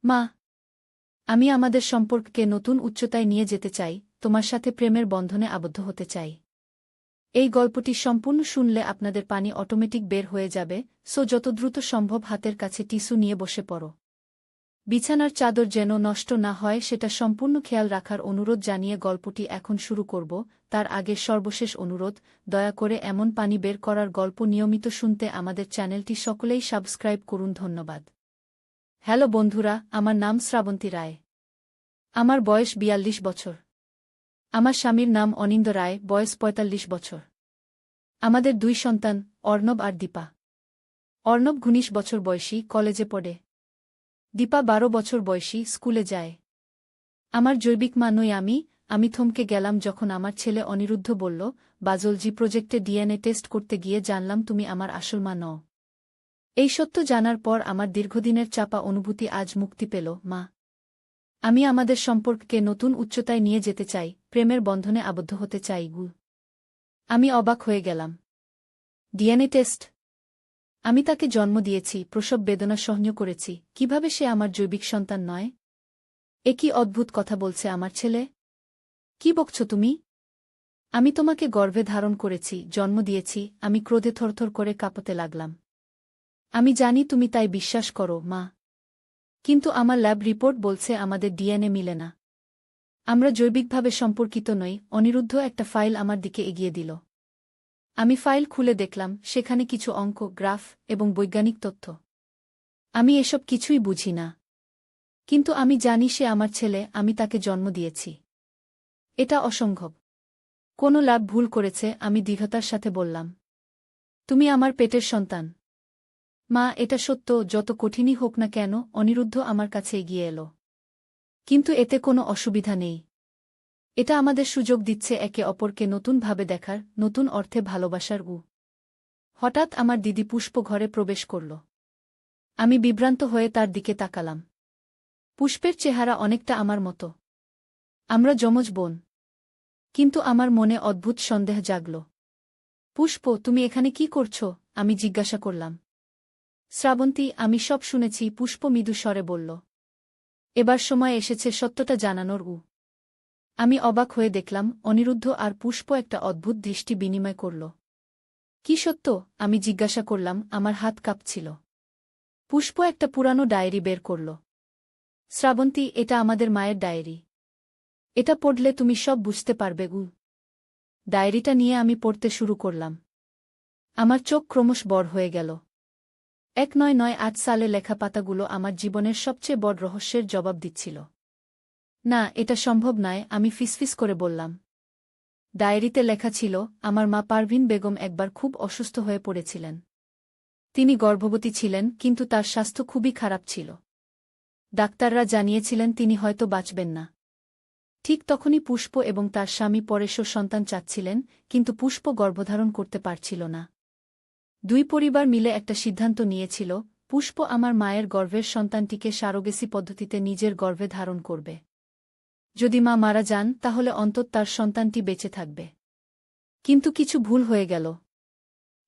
মা, আমি আমাদের সম্পর্ককে নতুন উচ্চতায় নিয়ে যেতে চাই, তোমার সাথে প্রেমের বন্ধনে আবদ্ধ হতে চাই। এই গল্পটি সম্পূর্ণ শুনলে আপনাদের পানি অটোমেটিক বের হয়ে যাবে, সো যত দ্রুত সম্ভব হাতের কাছে টিস্যু নিয়ে বসে পড়ো। বিছানার চাদর যেন নষ্ট না হয় সেটা সম্পূর্ণ খেয়াল রাখার অনুরোধ জানিয়ে গল্পটি এখন শুরু করব। তার আগে সর্বশেষ অনুরোধ, দয়া করে এমন পানি বের করার গল্প নিয়মিত শুনতে আমাদের চ্যানেলটি সকলেই সাবস্ক্রাইব করুন। ধন্যবাদ। হ্যালো বন্ধুরা, আমার নাম শ্রাবন্তী রায়। আমার বয়স ৪২ বছর। আমার স্বামীর নাম অনিন্দ রায়, বয়স ৪৫ বছর। আমাদের ২ সন্তান, অর্ণব আর দীপা। অর্ণব ১৯ বছর বয়সী, কলেজে পড়ে। দীপা ১২ বছর বয়সী, স্কুলে যায়। আমার জৈবিক মা নই আমি থমকে গেলাম যখন আমার ছেলে অনিরুদ্ধ বলল, বায়োলজি প্রজেক্টে ডিএনএ টেস্ট করতে গিয়ে জানলাম তুমি আমার আসল মা নও। এই সত্য জানার পর আমার দীর্ঘদিনের চাপা অনুভূতি আজ মুক্তি পেল। মা, আমি আমাদের সম্পর্ককে নতুন উচ্চতায় নিয়ে যেতে চাই, প্রেমের বন্ধনে আবদ্ধ হতে চাই। আমি অবাক হয়ে গেলাম। DNA test? আমি তাকে জন্ম দিয়েছি, প্রসব বেদনা সহ্য করেছি, কিভাবে সে আমার জৈবিক সন্তান নয়? এ কি অদ্ভুত কথা বলছে আমার ছেলে! কি বকছ তুমি? আমি তোমাকে গর্ভে ধারণ করেছি, জন্ম দিয়েছি। আমি ক্রোধে থরথর করে কাঁপতে লাগলাম। আমি জানি তুমি তাই বিশ্বাস করো, মা। কিন্তু আমার ল্যাব রিপোর্ট বলছে আমাদের ডিএনএ মিলে না। আমরা জৈবিকভাবে সম্পর্কিত নই। অনিরুদ্ধ একটা ফাইল আমার দিকে এগিয়ে দিল। আমি ফাইল খুলে দেখলাম, সেখানে কিছু অঙ্ক, গ্রাফ এবং বৈজ্ঞানিক তথ্য। আমি এসব কিছুই বুঝি না। কিন্তু আমি জানি সে আমার ছেলে, আমি তাকে জন্ম দিয়েছি। এটা অসম্ভব। কোনো ল্যাব ভুল করেছে, আমি দৃঢ়তার সাথে বললাম। তুমি আমার পেটের সন্তান। মা, এটা সত্য, যত কঠিনই হোক না কেন। অনিরুদ্ধ আমার কাছে এগিয়ে এলো। কিন্তু এতে কোনো অসুবিধা নেই। এটা আমাদের সুযোগ দিচ্ছে একে অপরকে নতুনভাবে দেখার, নতুন অর্থে ভালোবাসার। হঠাৎ আমার দিদি পুষ্প ঘরে প্রবেশ করল। আমি বিভ্রান্ত হয়ে তার দিকে তাকালাম। পুষ্পের চেহারা অনেকটা আমার মতো। আমরা যমজ বোন। কিন্তু আমার মনে অদ্ভুত সন্দেহ জাগল। পুষ্প, তুমি এখানে কি করছ? আমি জিজ্ঞাসা করলাম। শ্রাবন্তী, আমি সব শুনেছি, পুষ্প মৃদু স্বরে বলল। এবার সময় এসেছে সত্যটা জানানোর। আমি অবাক হয়ে দেখলাম, অনিরুদ্ধ আর পুষ্প একটা অদ্ভুত দৃষ্টি বিনিময় করল। কি সত্য? আমি জিজ্ঞাসা করলাম, আমার হাত কাঁপছিল। পুষ্প একটা পুরানো ডায়েরি বের করল। শ্রাবন্তী, এটা আমাদের মায়ের ডায়েরি। এটা পড়লে তুমি সব বুঝতে পারবে। ডায়েরিটা নিয়ে আমি পড়তে শুরু করলাম। আমার চোখ ক্রমশ বড় হয়ে গেল। ১৯৯৮ সালে লেখা পাতাগুলো আমার জীবনের সবচেয়ে বড় রহস্যের জবাব দিচ্ছিল। না, এটা সম্ভব নয়, আমি ফিসফিস করে বললাম। ডায়েরিতে লেখা ছিল, আমার মা পারভিন বেগম একবার খুব অসুস্থ হয়ে পড়েছিলেন। তিনি গর্ভবতী ছিলেন, কিন্তু তার স্বাস্থ্য খুবই খারাপ ছিল। ডাক্তাররা জানিয়েছিলেন তিনি হয়তো বাঁচবেন না। ঠিক তখনই পুষ্প এবং তার স্বামী পরেশও সন্তান চাচ্ছিলেন, কিন্তু পুষ্প গর্ভধারণ করতে পারছিল না। দুই পরিবার মিলে একটা সিদ্ধান্ত নিয়েছিল, পুষ্প আমার মায়ের গর্ভের সন্তানটিকে সারোগেসি পদ্ধতিতে নিজের গর্ভে ধারণ করবে। যদি মা মারা যান, তাহলে অন্তত তার সন্তানটি বেঁচে থাকবে। কিন্তু কিছু ভুল হয়ে গেল।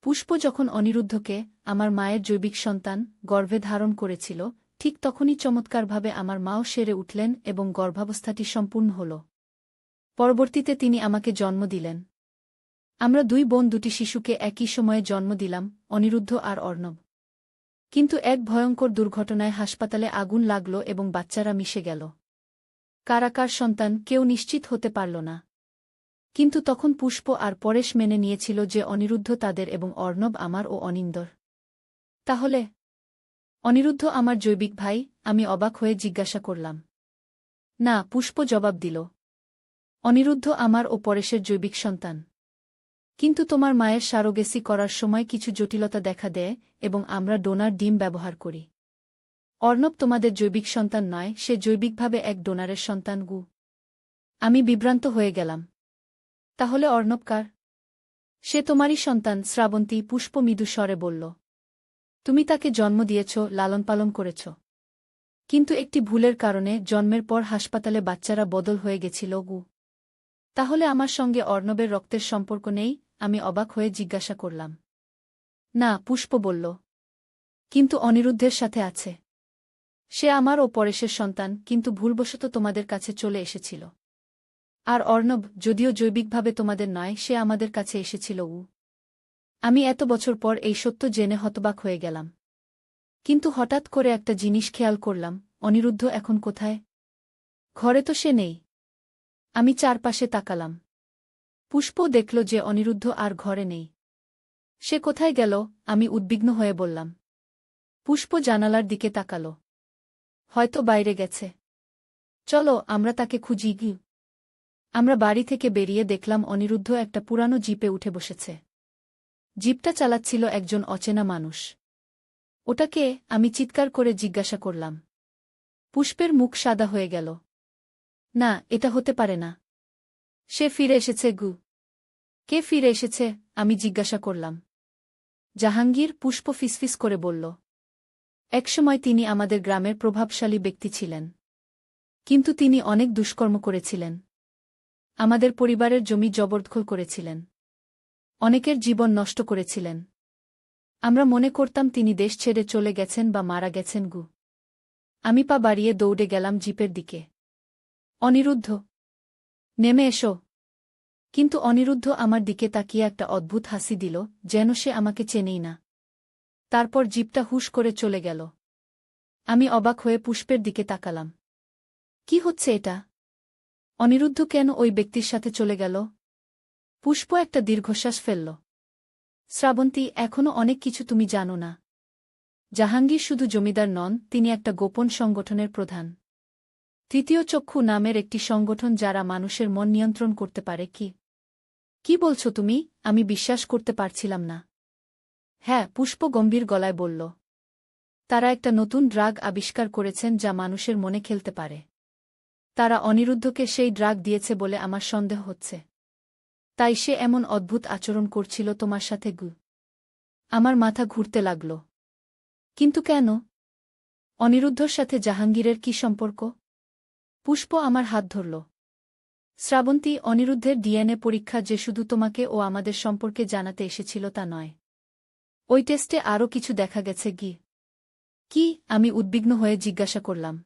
পুষ্প যখন অনিরুদ্ধকে, আমার মায়ের জৈবিক সন্তান, গর্ভে ধারণ করেছিল, ঠিক তখনই চমৎকারভাবে আমার মাও সেরে উঠলেন এবং গর্ভাবস্থাটি সম্পূর্ণ হল। পরবর্তীতে তিনি আমাকে জন্ম দিলেন। আমরা ২ বোন ২টি শিশুকে একই সময়ে জন্ম দিলাম, অনিরুদ্ধ আর অর্ণব। কিন্তু এক ভয়ঙ্কর দুর্ঘটনায় হাসপাতালে আগুন লাগল এবং বাচ্চারা মিশে গেল। কারা কার সন্তান, কেউ নিশ্চিত হতে পারল না। কিন্তু তখন পুষ্প আর পরেশ মেনে নিয়েছিল যে অনিরুদ্ধ তাদের এবং অর্ণব আমার ও অনিন্দর। তাহলে অনিরুদ্ধ আমার জৈবিক ভাই? আমি অবাক হয়ে জিজ্ঞাসা করলাম। না, পুষ্প জবাব দিল। অনিরুদ্ধ আমার ও পরেশের জৈবিক সন্তান। কিন্তু তোমার মায়ের সারোগেসি করার সময় কিছু জটিলতা দেখা দেয় এবং আমরা ডোনার ডিম ব্যবহার করি। অর্ণব তোমাদের জৈবিক সন্তান নয়, সে জৈবিকভাবে এক ডোনারের সন্তান। আমি বিভ্রান্ত হয়ে গেলাম। তাহলে অর্ণব কার? সে তোমারই সন্তান, শ্রাবন্তী, পুষ্প মৃদু স্বরে বলল। তুমি তাকে জন্ম দিয়েছ, লালনপালন করেছ। কিন্তু একটি ভুলের কারণে জন্মের পর হাসপাতালে বাচ্চারা বদল হয়ে গেছিল। তাহলে আমার সঙ্গে অর্ণবের রক্তের সম্পর্ক নেই? আমি অবাক হয়ে জিজ্ঞাসা করলাম। না, পুষ্প বলল। কিন্তু অনিরুদ্ধের সাথে আছে। সে আমার ও পরেশের সন্তান, কিন্তু ভুলবশত তোমাদের কাছে চলে এসেছিল। আর অর্ণব, যদিও জৈবিকভাবে তোমাদের নয়, সে আমাদের কাছে এসেছিল। আমি এত বছর পর এই সত্য জেনে হতবাক হয়ে গেলাম। কিন্তু হঠাৎ করে একটা জিনিস খেয়াল করলাম, অনিরুদ্ধ এখন কোথায়? ঘরে তো সে নেই। আমি চারপাশে তাকালাম। পুষ্প দেখল যে অনিরুদ্ধ আর ঘরে নেই। সে কোথায় গেল? আমি উদ্বিগ্ন হয়ে বললাম। পুষ্প জানালার দিকে তাকাল। হয়তো বাইরে গেছে। চলো আমরা তাকে খুঁজি গি। আমরা বাড়ি থেকে বেরিয়ে দেখলাম অনিরুদ্ধ একটা পুরানো জিপে উঠে বসেছে। জিপটা চালাচ্ছিল একজন অচেনা মানুষ। ওটা কে? আমি চিৎকার করে জিজ্ঞাসা করলাম। পুষ্পের মুখ সাদা হয়ে গেল। না, এটা হতে পারে না। সে ফিরে এসেছে গু। কে ফিরে এসেছে? আমি জিজ্ঞাসা করলাম। জাহাঙ্গীর, পুষ্প ফিসফিস করে বলল। একসময় তিনি আমাদের গ্রামের প্রভাবশালী ব্যক্তি ছিলেন। কিন্তু তিনি অনেক দুষ্কর্ম করেছিলেন। আমাদের পরিবারের জমি জবরদখল করেছিলেন। অনেকের জীবন নষ্ট করেছিলেন। আমরা মনে করতাম তিনি দেশ ছেড়ে চলে গেছেন বা মারা গেছেন গু। আমি পা বাড়িয়ে দৌড়ে গেলাম জিপের দিকে। অনিরুদ্ধ, নেমে এসো। কিন্তু অনিরুদ্ধ আমার দিকে তাকিয়ে একটা অদ্ভুত হাসি দিল, যেন সে আমাকে চেনেই না। তারপর জিপটা হুশ করে চলে গেল। আমি অবাক হয়ে পুষ্পের দিকে তাকালাম। কি হচ্ছে এটা? অনিরুদ্ধ কেন ওই ব্যক্তির সাথে চলে গেল? পুষ্প একটা দীর্ঘশ্বাস ফেলল। শ্রাবন্তী, এখনো অনেক কিছু তুমি জানো না। জাহাঙ্গীর শুধু জমিদার নন, তিনি একটা গোপন সংগঠনের প্রধান। তৃতীয় চক্ষু নামের একটি সংগঠন যারা মানুষের মন নিয়ন্ত্রণ করতে পারে। কি বলছো তুমি? আমি বিশ্বাস করতে পারছিলাম না। হ্যাঁ, পুষ্প গম্ভীর গলায় বলল। তারা একটা নতুন ড্রাগ আবিষ্কার করেছেন যা মানুষের মনে খেলতে পারে। তারা অনিরুদ্ধকে সেই ড্রাগ দিয়েছে বলে আমার সন্দেহ হচ্ছে। তাই সে এমন অদ্ভুত আচরণ করছিল তোমার সাথে গু। আমার মাথা ঘুরতে লাগল। কিন্তু কেন? অনিরুদ্ধর সাথে জাহাঙ্গীরের কি সম্পর্ক? পুষ্প আমার হাত ধরল। শ্রাবন্তী, অনিরুদ্ধের ডিএনএ পরীক্ষা যে শুধু তোমাকে ও আমাদের সম্পর্কে জানাতে এসেছিল তা নয়। ওই টেস্টে আরও কিছু দেখা গেছে গি। কি? আমি উদ্বিগ্ন হয়ে জিজ্ঞাসা করলাম।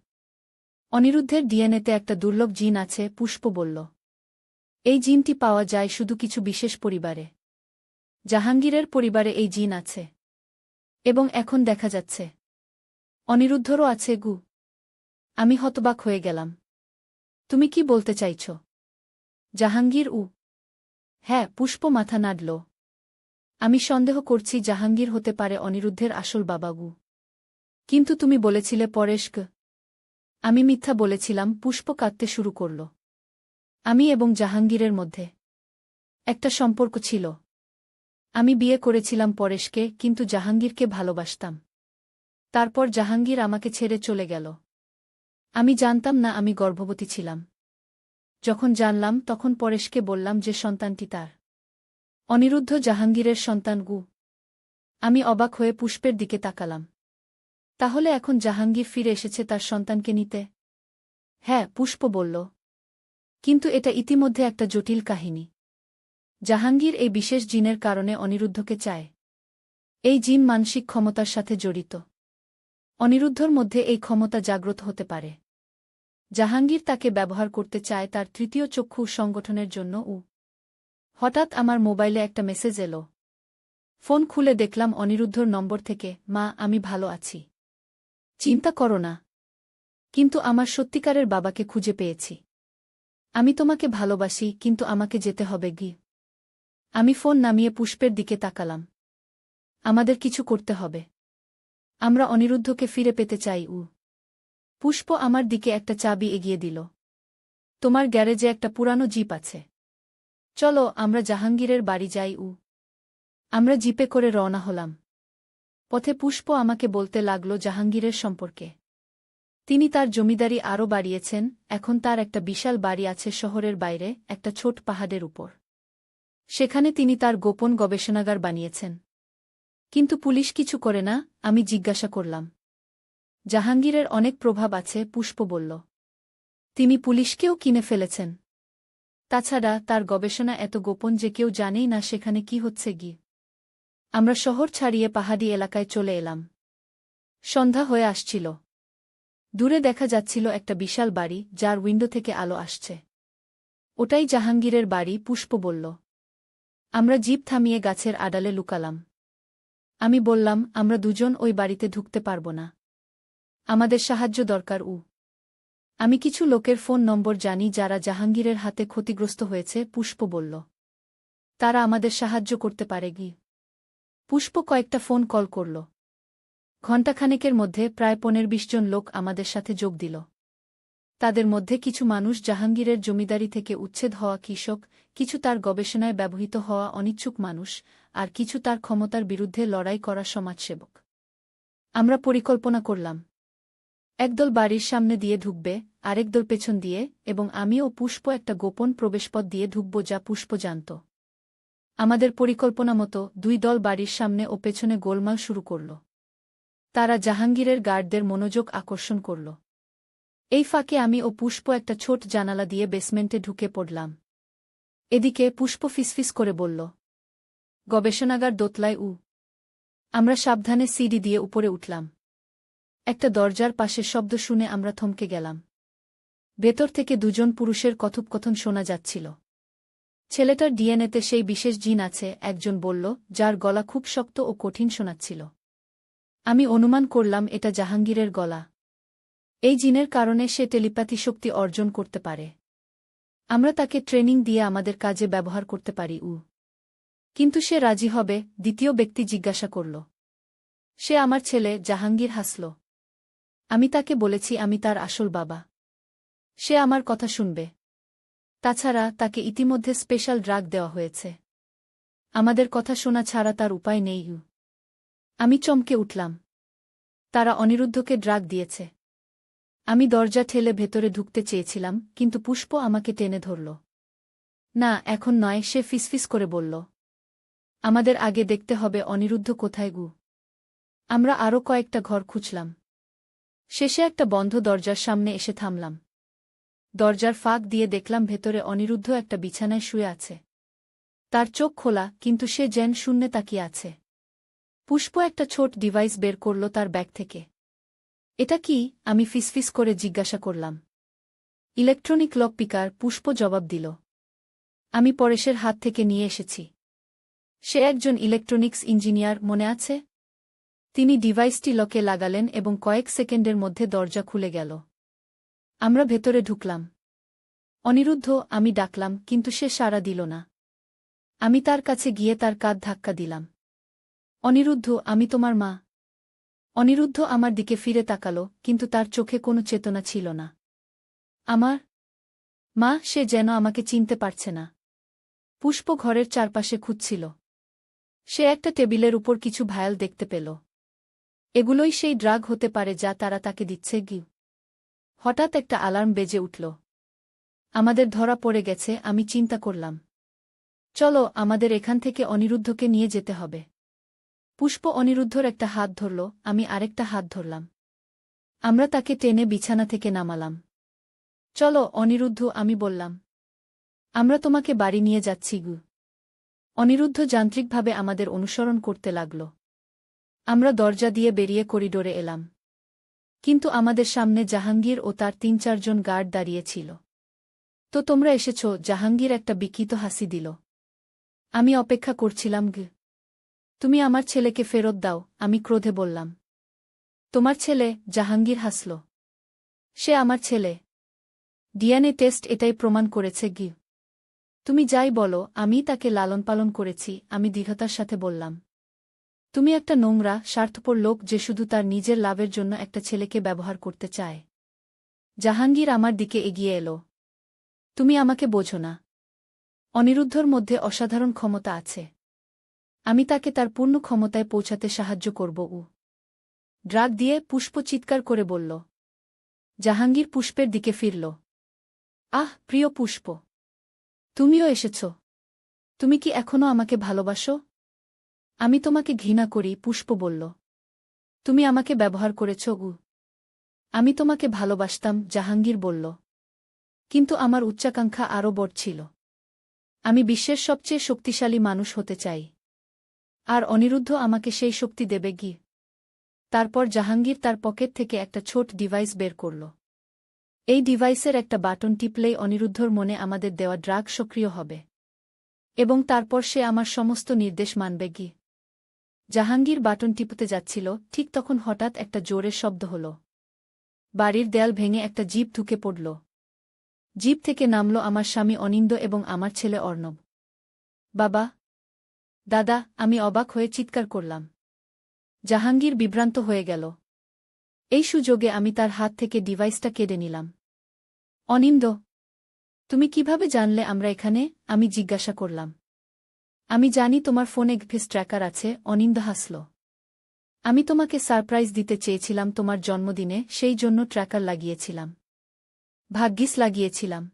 অনিরুদ্ধের ডিএনএতে একটা দুর্লভ জিন আছে, পুষ্প বলল। এই জিনটি পাওয়া যায় শুধু কিছু বিশেষ পরিবারে। জাহাঙ্গীরের পরিবারে এই জিন আছে। এবং এখন দেখা যাচ্ছে অনিরুদ্ধরও আছে গু। আমি হতবাক হয়ে গেলাম। তুমি কি বলতে চাইছ? জাহাঙ্গীর? হ্যাঁ, পুষ্প মাথা নাড়ল। আমি সন্দেহ করছি জাহাঙ্গীর হতে পারে অনিরুদ্ধের আসল বাবা গু। কিন্তু তুমি বলেছিলে পরেশ গ। আমি মিথ্যা বলেছিলাম। পুষ্প কাঁদতে শুরু করল। আমি এবং জাহাঙ্গীরের মধ্যে একটা সম্পর্ক ছিল। আমি বিয়ে করেছিলাম পরেশকে, কিন্তু জাহাঙ্গীরকে ভালোবাসতাম। তারপর জাহাঙ্গীর আমাকে ছেড়ে চলে গেল। আমি জানতাম না আমি গর্ভবতী ছিলাম। যখন জানলাম তখন পরেশকে বললাম যে সন্তানটি তার। অনিরুদ্ধ জাহাঙ্গীরের সন্তান গু। আমি অবাক হয়ে পুষ্পের দিকে তাকালাম। তাহলে এখন জাহাঙ্গীর ফিরে এসেছে তার সন্তানকে নিতে? হ্যাঁ, পুষ্প বলল। কিন্তু এটা ইতিমধ্যে একটা জটিল কাহিনী। জাহাঙ্গীর এই বিশেষ জিনের কারণে অনিরুদ্ধকে চায়। এই জিন মানসিক ক্ষমতার সাথে জড়িত। অনিরুদ্ধর মধ্যে এই ক্ষমতা জাগ্রত হতে পারে। জাহাঙ্গীর তাকে ব্যবহার করতে চায় তার তৃতীয় চক্ষু সংগঠনের জন্য। হঠাৎ আমার মোবাইলে একটা মেসেজ এলো। ফোন খুলে দেখলাম অনিরুদ্ধর নম্বর থেকে। মা, আমি ভালো আছি। চিন্তা করো না। কিন্তু আমার সত্যিকারের বাবাকে খুঁজে পেয়েছি। আমি তোমাকে ভালোবাসি, কিন্তু আমাকে যেতে হবে গি। আমি ফোন নামিয়ে পুষ্পের দিকে তাকালাম। আমাদের কিছু করতে হবে। আমরা অনিরুদ্ধকে ফিরে পেতে চাই। পুষ্প আমার দিকে একটা চাবি এগিয়ে দিল। তোমার গ্যারেজে একটা পুরানো জিপ আছে। চলো আমরা জাহাঙ্গীরের বাড়ি যাই। আমরা জিপে করে রওনা হলাম। পথে পুষ্প আমাকে বলতে লাগল জাহাঙ্গীরের সম্পর্কে। তিনি তার জমিদারি আরও বাড়িয়েছেন। এখন তার একটা বিশাল বাড়ি আছে শহরের বাইরে, একটা ছোট পাহাড়ের উপর। সেখানে তিনি তার গোপন গবেষণাগার বানিয়েছেন। কিন্তু পুলিশ কিছু করে না। আমি জিজ্ঞাসা করলাম। জাহাঙ্গীরের অনেক প্রভাব আছে, পুষ্প বলল। তিনি পুলিশকেও কিনে ফেলেছেন। তাছাড়া তার গবেষণা এত গোপন যে কেউ জানেই না সেখানে কি হচ্ছে গি। আমরা শহর ছাড়িয়ে পাহাড়ি এলাকায় চলে এলাম। সন্ধ্যা হয়ে আসছিল। দূরে দেখা যাচ্ছিল একটা বিশাল বাড়ি যার উইন্ডো থেকে আলো আসছে। ওটাই জাহাঙ্গীরের বাড়ি, পুষ্প বলল। আমরা জিপ থামিয়ে গাছের আড়ালে লুকালাম। আমি বললাম, আমরা দুজন ওই বাড়িতে ঢুকতে পারব না। আমাদের সাহায্য দরকার। আমি কিছু লোকের ফোন নম্বর জানি যারা জাহাঙ্গীরের হাতে ক্ষতিগ্রস্ত হয়েছে, পুষ্প বলল। তারা আমাদের সাহায্য করতে পারে কি? পুষ্প কয়েকটা ফোন কল করল। ঘণ্টাখানেকের মধ্যে প্রায় 15-20 জন লোক আমাদের সাথে যোগ দিল। তাদের মধ্যে কিছু মানুষ জাহাঙ্গীরের জমিদারি থেকে উচ্ছেদ হওয়া কৃষক, কিছু তার গবেষণায় ব্যবহৃত হওয়া অনিচ্ছুক মানুষ, আর কিছু তার ক্ষমতার বিরুদ্ধে লড়াই করা সমাজসেবক। আমরা পরিকল্পনা করলাম, একদল বাড়ির সামনে দিয়ে ঢুকবে, আরেকদল পেছন দিয়ে, এবং আমি ও পুষ্প একটা গোপন প্রবেশপথ দিয়ে ঢুকব যা পুষ্প জানত। আমাদের পরিকল্পনা মতো 2 দল বাড়ির সামনে ও পেছনে গোলমাল শুরু করল। তারা জাহাঙ্গীরের গার্ডদের মনোযোগ আকর্ষণ করল। এই ফাঁকে আমি ও পুষ্প একটা ছোট জানালা দিয়ে বেসমেন্টে ঢুকে পড়লাম। এদিকে পুষ্প ফিসফিস করে বলল, গবেষণাগার দোতলায়। আমরা সাবধানে সিঁড়ি দিয়ে উপরে উঠলাম। একটা দরজার পাশের শব্দ শুনে আমরা থমকে গেলাম। ভেতর থেকে 2 জন পুরুষের কথোপকথন শোনা যাচ্ছিল। ছেলেটার ডিএনএতে সেই বিশেষ জিন আছে, একজন বলল, যার গলা খুব শক্ত ও কঠিন শোনাচ্ছিল। আমি অনুমান করলাম এটা জাহাঙ্গীরের গলা। এই জিনের কারণে সে টেলিপ্যাথি শক্তি অর্জন করতে পারে। আমরা তাকে ট্রেনিং দিয়ে আমাদের কাজে ব্যবহার করতে পারি। কিন্তু সে রাজি হবে? দ্বিতীয় ব্যক্তি জিজ্ঞাসা করল। সে আমার ছেলে। জাহাঙ্গীর হাসল। আমি তাকে বলেছি আমি তার আসল বাবা। সে আমার কথা শুনবে। তাছাড়া তাকে ইতিমধ্যে স্পেশাল ড্রাগ দেওয়া হয়েছে। আমাদের কথা শোনা ছাড়া তার উপায় নেই। আমি চমকে উঠলাম। তারা অনিরুদ্ধকে ড্রাগ দিয়েছে। আমি দরজা ঠেলে ভেতরে ঢুকতে চেয়েছিলাম, কিন্তু পুষ্প আমাকে টেনে ধরল। না, এখন নয়, সে ফিসফিস করে বলল। আমাদের আগে দেখতে হবে অনিরুদ্ধ কোথায়। আমরা আরও কয়েকটা ঘর খুঁজলাম। শেষে একটা বন্ধ দরজার সামনে এসে থামলাম। দরজার ফাঁক দিয়ে দেখলাম ভেতরে অনিরুদ্ধ একটা বিছানায় শুয়ে আছে। তার চোখ খোলা, কিন্তু সে যেন শূন্যে তাকিয়ে আছে। পুষ্প একটা ছোট ডিভাইস বের করল তার ব্যাগ থেকে। এটা কি? আমি ফিসফিস করে জিজ্ঞাসা করলাম। ইলেকট্রনিক লক পিকার, পুষ্প জবাব দিল। আমি পরেশের হাত থেকে নিয়ে এসেছি। সে একজন ইলেকট্রনিক্স ইঞ্জিনিয়ার, মনে আছে? তিনি ডিভাইসটি লকে লাগালেন এবং কয়েক সেকেন্ডের মধ্যে দরজা খুলে গেল। আমরা ভেতরে ঢুকলাম। অনিরুদ্ধ, আমি ডাকলাম, কিন্তু সে সাড়া দিল না। আমি তার কাছে গিয়ে তার কাঁধ ধাক্কা দিলাম। অনিরুদ্ধ, আমি তোমার মা। অনিরুদ্ধ আমার দিকে ফিরে তাকাল, কিন্তু তার চোখে কোনো চেতনা ছিল না। আমার মা? সে যেন আমাকে চিনতে পারছে না। পুষ্প ঘরের চারপাশে খুঁজছিল। সে একটা টেবিলের উপর কিছু ভায়াল দেখতে পেল। এগুলোই সেই ড্রাগ হতে পারে যা তারা তাকে দিচ্ছে। হঠাৎ একটা অ্যালার্ম বেজে উঠল। আমাদের ধরা পড়ে গেছে, আমি চিন্তা করলাম। চলো, আমাদের এখান থেকে অনিরুদ্ধকে নিয়ে যেতে হবে। পুষ্প অনিরুদ্ধর একটা হাত ধরল, আমি আরেকটা হাত ধরলাম। আমরা তাকে টেনে বিছানা থেকে নামালাম। চলো অনিরুদ্ধ, আমি বললাম। আমরা তোমাকে বাড়ি নিয়ে যাচ্ছি। অনিরুদ্ধ যান্ত্রিকভাবে আমাদের অনুসরণ করতে লাগল। আমরা দরজা দিয়ে বেরিয়ে করিডোরে এলাম। কিন্তু আমাদের সামনে জাহাঙ্গীর ও তার 3-4 জন গার্ড দাঁড়িয়ে ছিল। তো তোমরা এসেছ? জাহাঙ্গীর একটা বিকৃত হাসি দিল। আমি অপেক্ষা করছিলাম। তুমি আমার ছেলেকে ফেরত দাও, আমি ক্রোধে বললাম। তোমার ছেলে? জাহাঙ্গীর হাসল। সে আমার ছেলে। ডিএনএ টেস্ট এটাই প্রমাণ করেছে। তুমি যাই বলো, আমি তাকে লালন পালন করেছি, আমি দৃঢ়তার সাথে বললাম। তুমি একটা নোংরা, স্বার্থপর লোক যে শুধু তার নিজের লাভের জন্য একটা ছেলেকে ব্যবহার করতে চায়। জাহাঙ্গীর আমার দিকে এগিয়ে এলো। তুমি আমাকে বোঝো না। অনিরুদ্ধর মধ্যে অসাধারণ ক্ষমতা আছে। আমি তাকে তার পূর্ণ ক্ষমতায় পৌঁছাতে সাহায্য করব। ড্রাগ দিয়ে? পুষ্প চিৎকার করে বলল। জাহাঙ্গীর পুষ্পের দিকে ফিরল। আহ, প্রিয় পুষ্প, তুমিও এসেছ। তুমি কি এখনও আমাকে ভালোবাসো? আমি তোমাকে ঘৃণা করি, পুষ্প বলল। তুমি আমাকে ব্যবহার করেছ। আমি তোমাকে ভালোবাসতাম, জাহাঙ্গীর বলল। কিন্তু আমার উচ্চাকাঙ্ক্ষা আরও বড় ছিল। আমি বিশ্বের সবচেয়ে শক্তিশালী মানুষ হতে চাই। আর অনিরুদ্ধ আমাকে সেই শক্তি দেবে। তারপর জাহাঙ্গীর তার পকেট থেকে একটা ছোট ডিভাইস বের করল। এই ডিভাইসের একটা বাটন টিপলেই অনিরুদ্ধর মনে আমাদের দেওয়া ড্রাগ সক্রিয় হবে এবং তারপর সে আমার সমস্ত নির্দেশ মানবে কি। জাহাঙ্গীর বাটন টিপতে যাচ্ছিল, ঠিক তখন হঠাৎ একটা জোরের শব্দ হল। বাড়ির দেয়াল ভেঙে একটা জিপ ঢুকে পড়ল। জিপ থেকে নামল আমার স্বামী অনিন্দ এবং আমার ছেলে অর্ণব। বাবা, দাদা, আমি অবাক হয়ে চিৎকার করলাম। জাহাঙ্গীর বিভ্রান্ত হয়ে গেল। এই সুযোগে আমি তার হাত থেকে ডিভাইসটা কেড়ে নিলাম। অনিন্দ, তুমি কিভাবে জানলে আমরা এখানে? আমি জিজ্ঞাসা করলাম। আমি জানি তোমার ফোনে ফেস ট্র্যাকার আছে, অনিন্দ হাসল। আমি তোমাকে সারপ্রাইজ দিতে চেয়েছিলাম তোমার জন্মদিনে, সেই জন্য ট্র্যাকার লাগিয়েছিলাম। ভাগ্যিস লাগিয়েছিলাম।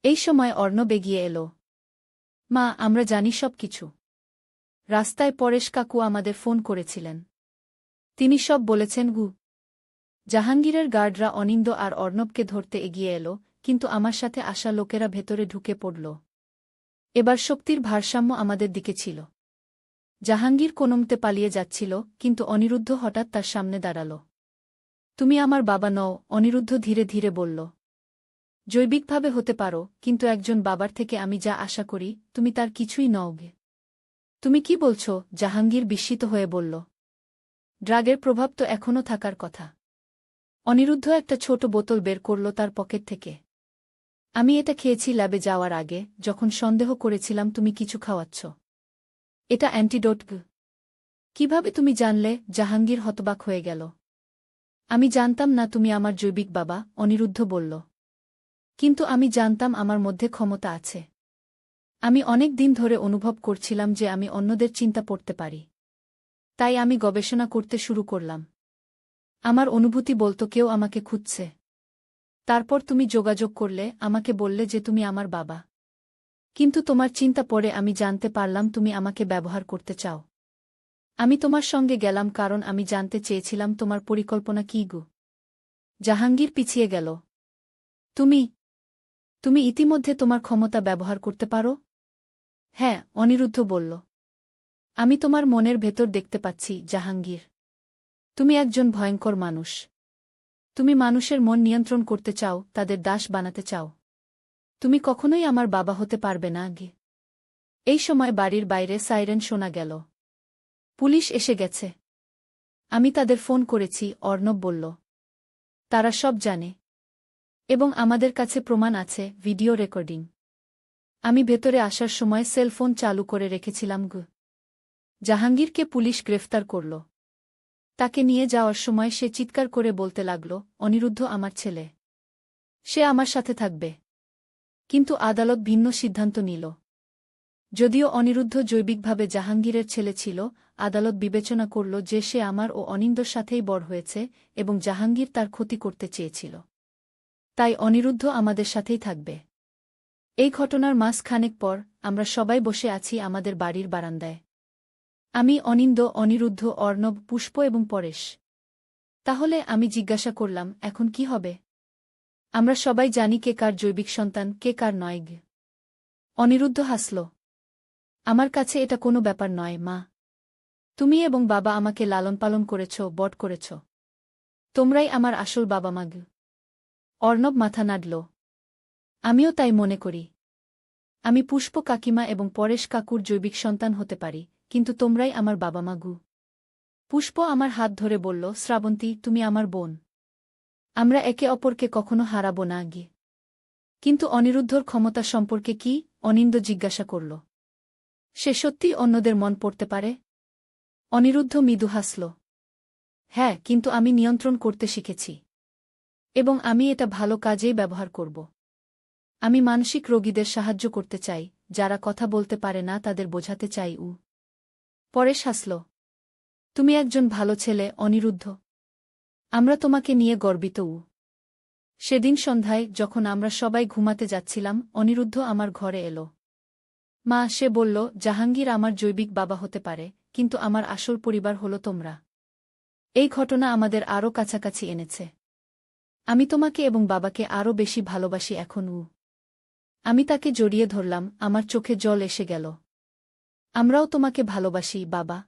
এই সময় অর্ণব এগিয়ে এলো। মা, আমরা জানি সব কিছু। রাস্তায় পরেশ কাকু আমাদের ফোন করেছিলেন। তিনি সব বলেছেন গু। জাহাঙ্গীরের গার্ডরা অনিন্দ আর অর্ণবকে ধরতে এগিয়ে এলো, কিন্তু আমার সাথে আসা লোকেরা ভেতরে ঢুকে পড়ল। এবার শক্তির ভারসাম্য আমাদের দিকে ছিল। জাহাঙ্গীর কোনোমতে পালিয়ে যাচ্ছিল, কিন্তু অনিরুদ্ধ হঠাৎ তার সামনে দাঁড়াল। তুমি আমার বাবা নও, অনিরুদ্ধ ধীরে ধীরে বলল। জৈবিকভাবে হতে পারো, কিন্তু একজন বাবার থেকে আমি যা আশা করি, তুমি তার কিছুই নও গে। তুমি কি বলছ? জাহাঙ্গীর বিস্মিত হয়ে বলল। ড্রাগের প্রভাব তো এখনও থাকার কথা। অনিরুদ্ধ একটা ছোট বোতল বের করল তার পকেট থেকে। আমি এটা খেয়েছি ল্যাবে যাওয়ার আগে, যখন সন্দেহ করেছিলাম তুমি কিছু খাওয়াচ্ছ। এটা অ্যান্টিডোট গ। কিভাবে তুমি জানলে? জাহাঙ্গীর হতবাক হয়ে গেল। আমি জানতাম না তুমি আমার জৈবিক বাবা, অনিরুদ্ধ বলল। কিন্তু আমি জানতাম আমার মধ্যে ক্ষমতা আছে। আমি অনেক দিন ধরে অনুভব করছিলাম যে আমি অন্যদের চিন্তা পড়তে পারি। তাই আমি গবেষণা করতে শুরু করলাম। আমার অনুভূতি বলতো কেউ আমাকে খুঁজছে। তারপর তুমি যোগাযোগ করলে, আমাকে বললে যে তুমি আমার বাবা। কিন্তু তোমার চিন্তা পড়ে আমি জানতে পারলাম তুমি আমাকে ব্যবহার করতে চাও। আমি তোমার সঙ্গে গেলাম কারণ আমি জানতে চেয়েছিলাম তোমার পরিকল্পনা কী গু। জাহাঙ্গীর পিছিয়ে গেল। তুমি তুমি ইতিমধ্যে তোমার ক্ষমতা ব্যবহার করতে পারো? হ্যাঁ, অনিরুদ্ধ বলল। আমি তোমার মনের ভেতর দেখতে পাচ্ছি, জাহাঙ্গীর। তুমি একজন ভয়ঙ্কর মানুষ। তুমি মানুষের মন নিয়ন্ত্রণ করতে চাও, তাদের দাস বানাতে চাও। তুমি কখনোই আমার বাবা হতে পারবে না গে। এই সময় বাড়ির বাইরে সাইরেন শোনা গেল। পুলিশ এসে গেছে। আমি তাদের ফোন করেছি, অর্ণব বলল। তারা সব জানে। এবং আমাদের কাছে প্রমাণ আছে, ভিডিও রেকর্ডিং। আমি ভেতরে আসার সময় সেলফোন চালু করে রেখেছিলাম গু। জাহাঙ্গীরকে পুলিশ গ্রেফতার করল। তাকে নিয়ে যাওয়ার সময় সে চিৎকার করে বলতে লাগল, অনিরুদ্ধ আমার ছেলে। সে আমার সাথে থাকবে। কিন্তু আদালত ভিন্ন সিদ্ধান্ত নিল। যদিও অনিরুদ্ধ জৈবিকভাবে জাহাঙ্গীরের ছেলে ছিল, আদালত বিবেচনা করল যে সে আমার ও অনিন্দর সাথেই বড় হয়েছে এবং জাহাঙ্গীর তার ক্ষতি করতে চেয়েছিল। তাই অনিরুদ্ধ আমাদের সাথেই থাকবে। এই ঘটনার মাস খানেক পর আমরা সবাই বসে আছি আমাদের বাড়ির বারান্দায়। আমি, অনিন্দ, অনিরুদ্ধ, অর্ণব, পুষ্প এবং পরেশ। তাহলে আমি জিজ্ঞাসা করলাম, এখন কি হবে? আমরা সবাই জানি কে কার জৈবিক সন্তান, কে কার নয় গে। অনিরুদ্ধ হাসল। আমার কাছে এটা কোনো ব্যাপার নয়, মা। তুমি এবং বাবা আমাকে লালন পালন করেছ, বড় করেছ। তোমরাই আমার আসল বাবা মা গে। অর্ণব মাথা নাড়ল। আমিও তাই মনে করি। আমি পুষ্প কাকিমা এবং পরেশ কাকুর জৈবিক সন্তান হতে পারি, কিন্তু তোমরাই আমার বাবা মা গু। পুষ্প আমার হাত ধরে বলল, শ্রাবন্তী, তুমি আমার বোন। আমরা একে অপরকে কখনো হারাব না গে। কিন্তু অনিরুদ্ধর ক্ষমতা সম্পর্কে কি? অনিন্দ জিজ্ঞাসা করল। সে সত্যিই অন্যদের মন পড়তে পারে? অনিরুদ্ধ মৃদু হাসল। হ্যাঁ, কিন্তু আমি নিয়ন্ত্রণ করতে শিখেছি। এবং আমি এটা ভালো কাজেই ব্যবহার করব। আমি মানসিক রোগীদের সাহায্য করতে চাই, যারা কথা বলতে পারে না তাদের বোঝাতে চাই। পরেশ হাসল। তুমি একজন ভালো ছেলে, অনিরুদ্ধ। আমরা তোমাকে নিয়ে গর্বিত। সেদিন সন্ধ্যায় যখন আমরা সবাই ঘুমাতে যাচ্ছিলাম, অনিরুদ্ধ আমার ঘরে এলো। মা, সে বলল, জাহাঙ্গীর আমার জৈবিক বাবা হতে পারে, কিন্তু আমার আসল পরিবার হলো তোমরা। এই ঘটনা আমাদের আরও কাছাকাছি এনেছে। আমি তোমাকে এবং বাবাকে আরও বেশি ভালোবাসি এখন। আমি তাকে জড়িয়ে ধরলাম, আমার চোখে জল এসে গেল। আমরাও তোমাকে ভালোবাসি, বাবা।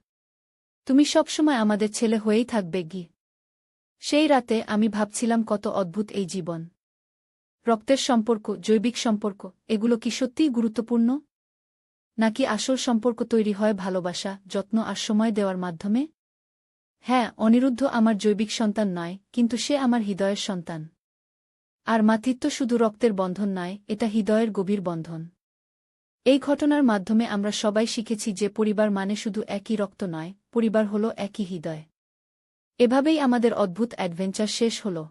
তুমি সবসময় আমাদের ছেলে হয়েই থাকবে গি। সেই রাতে আমি ভাবছিলাম কত অদ্ভুত এই জীবন। রক্তের সম্পর্ক, জৈবিক সম্পর্ক, এগুলো কি সত্যিই গুরুত্বপূর্ণ? নাকি আসল সম্পর্ক তৈরি হয় ভালোবাসা, যত্ন আর সময় দেওয়ার মাধ্যমে? হ্যাঁ, অনিরুদ্ধ আমার জৈবিক সন্তান নয়, কিন্তু সে আমার হৃদয়ের সন্তান। আর মাতৃত্ব শুধু রক্তের বন্ধন নয়, এটা হৃদয়ের গভীর বন্ধন। এই ঘটনার মাধ্যমে আমরা সবাই শিখেছি যে পরিবার মানে শুধু একই রক্ত নয়, পরিবার হলো একই হৃদয়। এভাবেই আমাদের অদ্ভুত অ্যাডভেঞ্চার শেষ হল।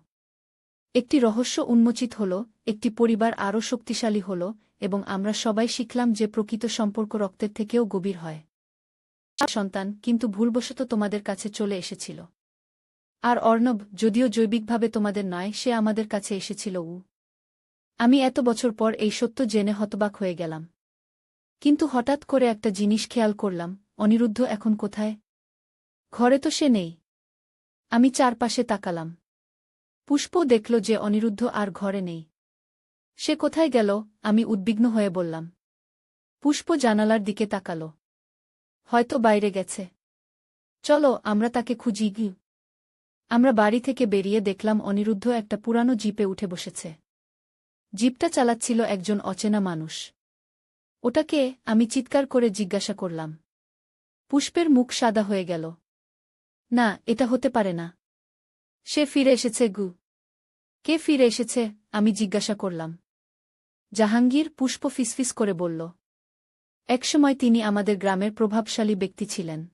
একটি রহস্য উন্মোচিত হল, একটি পরিবার আরও শক্তিশালী হল, এবং আমরা সবাই শিখলাম যে প্রকৃত সম্পর্ক রক্তের থেকেও গভীর হয়। সন্তান কিন্তু ভুলবশত তোমাদের কাছে চলে এসেছিল। আর অর্ণব, যদিও জৈবিকভাবে তোমাদের নয়, সে আমাদের কাছে এসেছিল। আমি এত বছর পর এই সত্য জেনে হতবাক হয়ে গেলাম। কিন্তু হঠাৎ করে একটা জিনিস খেয়াল করলাম, অনিরুদ্ধ এখন কোথায়? ঘরে তো সে নেই। আমি চারপাশে তাকালাম। পুষ্প দেখল যে অনিরুদ্ধ আর ঘরে নেই। সে কোথায় গেল? আমি উদ্বিগ্ন হয়ে বললাম। পুষ্প জানালার দিকে তাকাল। হয়তো বাইরে গেছে। চলো আমরা তাকে খুঁজি গি। আমরা বাড়ি থেকে বেরিয়ে দেখলাম অনিরুদ্ধ একটা পুরানো জিপে উঠে বসেছে। জিপটা চালাচ্ছিল একজন অচেনা মানুষ। ওটাকে? আমি চিৎকার করে জিজ্ঞাসা করলাম। পুষ্পের মুখ সাদা হয়ে গেল। না, এটা হতে পারে না। সে ফিরে এসেছে গু। কে ফিরে এসেছে? আমি জিজ্ঞাসা করলাম। জাহাঙ্গীর, পুষ্প ফিসফিস করে বলল। একসময় তিনি আমাদের গ্রামের প্রভাবশালী ব্যক্তি ছিলেন।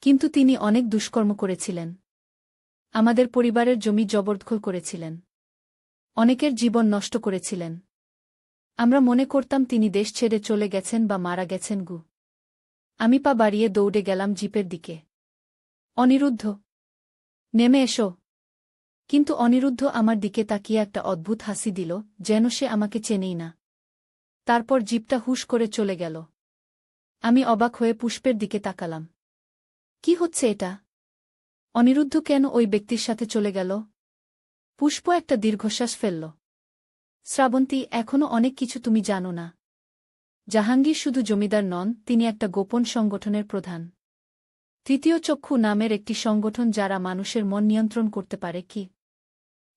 কিন্তু তিনি অনেক দুষ্কর্ম করেছিলেন। আমাদের পরিবারের জমি জবরদখল করেছিলেন। অনেকের জীবন নষ্ট করেছিলেন। আমরা মনে করতাম তিনি দেশ ছেড়ে চলে গেছেন বা মারা গেছেন গু। আমি পা বাড়িয়ে দৌড়ে গেলাম জিপের দিকে। অনিরুদ্ধ, নেমে এসো। কিন্তু অনিরুদ্ধ আমার দিকে তাকিয়ে একটা অদ্ভুত হাসি দিল, যেন সে আমাকে চেনেই না। তারপর জিপটা হুশ করে চলে গেল। আমি অবাক হয়ে পুষ্পের দিকে তাকালাম। কি হচ্ছে এটা? অনিরুদ্ধ কেন ওই ব্যক্তির সাথে চলে গেল? পুষ্প একটা দীর্ঘশ্বাস ফেলল। শ্রাবন্তী, এখনো অনেক কিছু তুমি জানো না। জাহাঙ্গীর শুধু জমিদার নন, তিনি একটা গোপন সংগঠনের প্রধান। তৃতীয় চক্ষু নামের একটি সংগঠন যারা মানুষের মন নিয়ন্ত্রণ করতে পারে।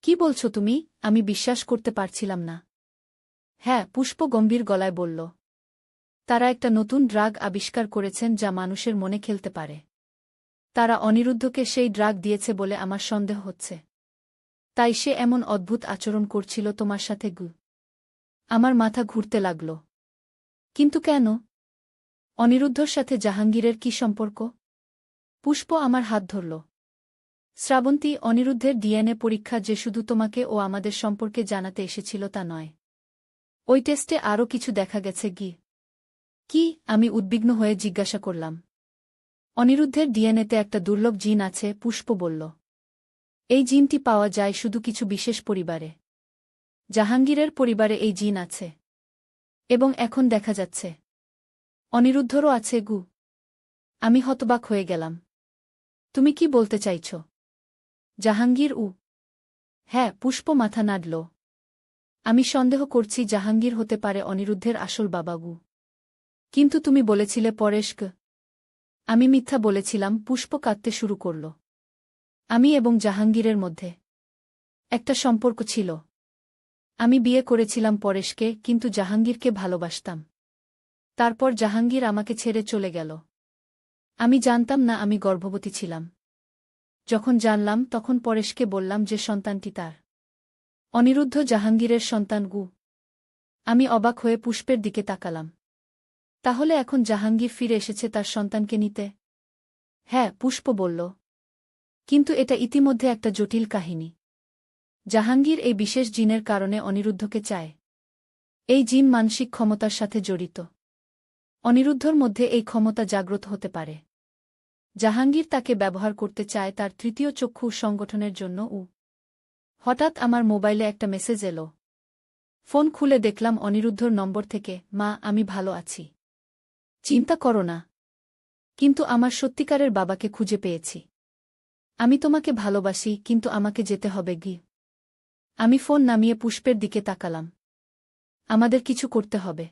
কি বলছো তুমি? আমি বিশ্বাস করতে পারছিলাম না। হ্যাঁ, পুষ্প গম্ভীর গলায় বলল। তারা একটা নতুন ড্রাগ আবিষ্কার করেছেন যা মানুষের মনে খেলতে পারে। তারা অনিরুদ্ধকে সেই ড্রাগ দিয়েছে বলে আমার সন্দেহ হচ্ছে। তাই সে এমন অদ্ভুত আচরণ করছিল তোমার সাথে গু। আমার মাথা ঘুরতে লাগল। কিন্তু কেন? অনিরুদ্ধর সাথে জাহাঙ্গীরের কি সম্পর্ক? পুষ্প আমার হাত ধরল। শ্রাবন্তী, অনিরুদ্ধের ডিএনএ পরীক্ষা যে শুধু তোমাকে ও আমাদের সম্পর্কে জানাতে এসেছিল তা নয়। ওই টেস্টে আরও কিছু দেখা গেছে গি। কি? আমি উদ্বিগ্ন হয়ে জিজ্ঞাসা করলাম। অনিরুদ্ধের ডিএনএতে একটা দুর্লভ জিন আছে, পুষ্প বলল। এই জিনটি পাওয়া যায় শুধু কিছু বিশেষ পরিবারে। জাহাঙ্গীরের পরিবারে এই জিন আছে। এবং এখন দেখা যাচ্ছে অনিরুদ্ধরও আছে গু। আমি হতবাক হয়ে গেলাম। তুমি কি বলতে চাইছ? জাহাঙ্গীর? হ্যাঁ, পুষ্প মাথা নাড়ল। আমি সন্দেহ করছি জাহাঙ্গীর হতে পারে অনিরুদ্ধের আসল বাবা গু। কিন্তু তুমি বলেছিলে পরেশক। আমি মিথ্যা বলেছিলাম। পুষ্প কাঁদতে শুরু করল। আমি এবং জাহাঙ্গীরের মধ্যে একটা সম্পর্ক ছিল। আমি বিয়ে করেছিলাম পরেশকে, কিন্তু জাহাঙ্গীরকে ভালোবাসতাম। তারপর জাহাঙ্গীর আমাকে ছেড়ে চলে গেল। আমি জানতাম না আমি গর্ভবতী ছিলাম। যখন জানলাম তখন পরেশকে বললাম যে সন্তানটি তার। অনিরুদ্ধ জাহাঙ্গীরের সন্তান গু। আমি অবাক হয়ে পুষ্পের দিকে তাকালাম। তাহলে এখন জাহাঙ্গীর ফিরে এসেছে তার সন্তানকে নিতে? হ্যাঁ, পুষ্প বলল। কিন্তু এটা ইতিমধ্যে একটা জটিল কাহিনী। জাহাঙ্গীর এই বিশেষ জিনের কারণে অনিরুদ্ধকে চায়। এই জিন মানসিক ক্ষমতার সাথে জড়িত। অনিরুদ্ধর মধ্যে এই ক্ষমতা জাগ্রত হতে পারে। জাহাঙ্গীর তাকে ব্যবহার করতে চায় তার তৃতীয় চক্ষু সংগঠনের জন্য। হঠাৎ আমার মোবাইলে একটা মেসেজ এলো। ফোন খুলে দেখলাম অনিরুদ্ধর নম্বর থেকে। মা, আমি ভালো আছি। চিন্তা করো না। কিন্তু আমার সত্যিকারের বাবাকে খুঁজে পেয়েছি। আমি তোমাকে ভালোবাসি, কিন্তু আমাকে যেতে হবে গি। আমি ফোন নামিয়ে পুষ্পের দিকে তাকালাম। আমাদের কিছু করতে হবে।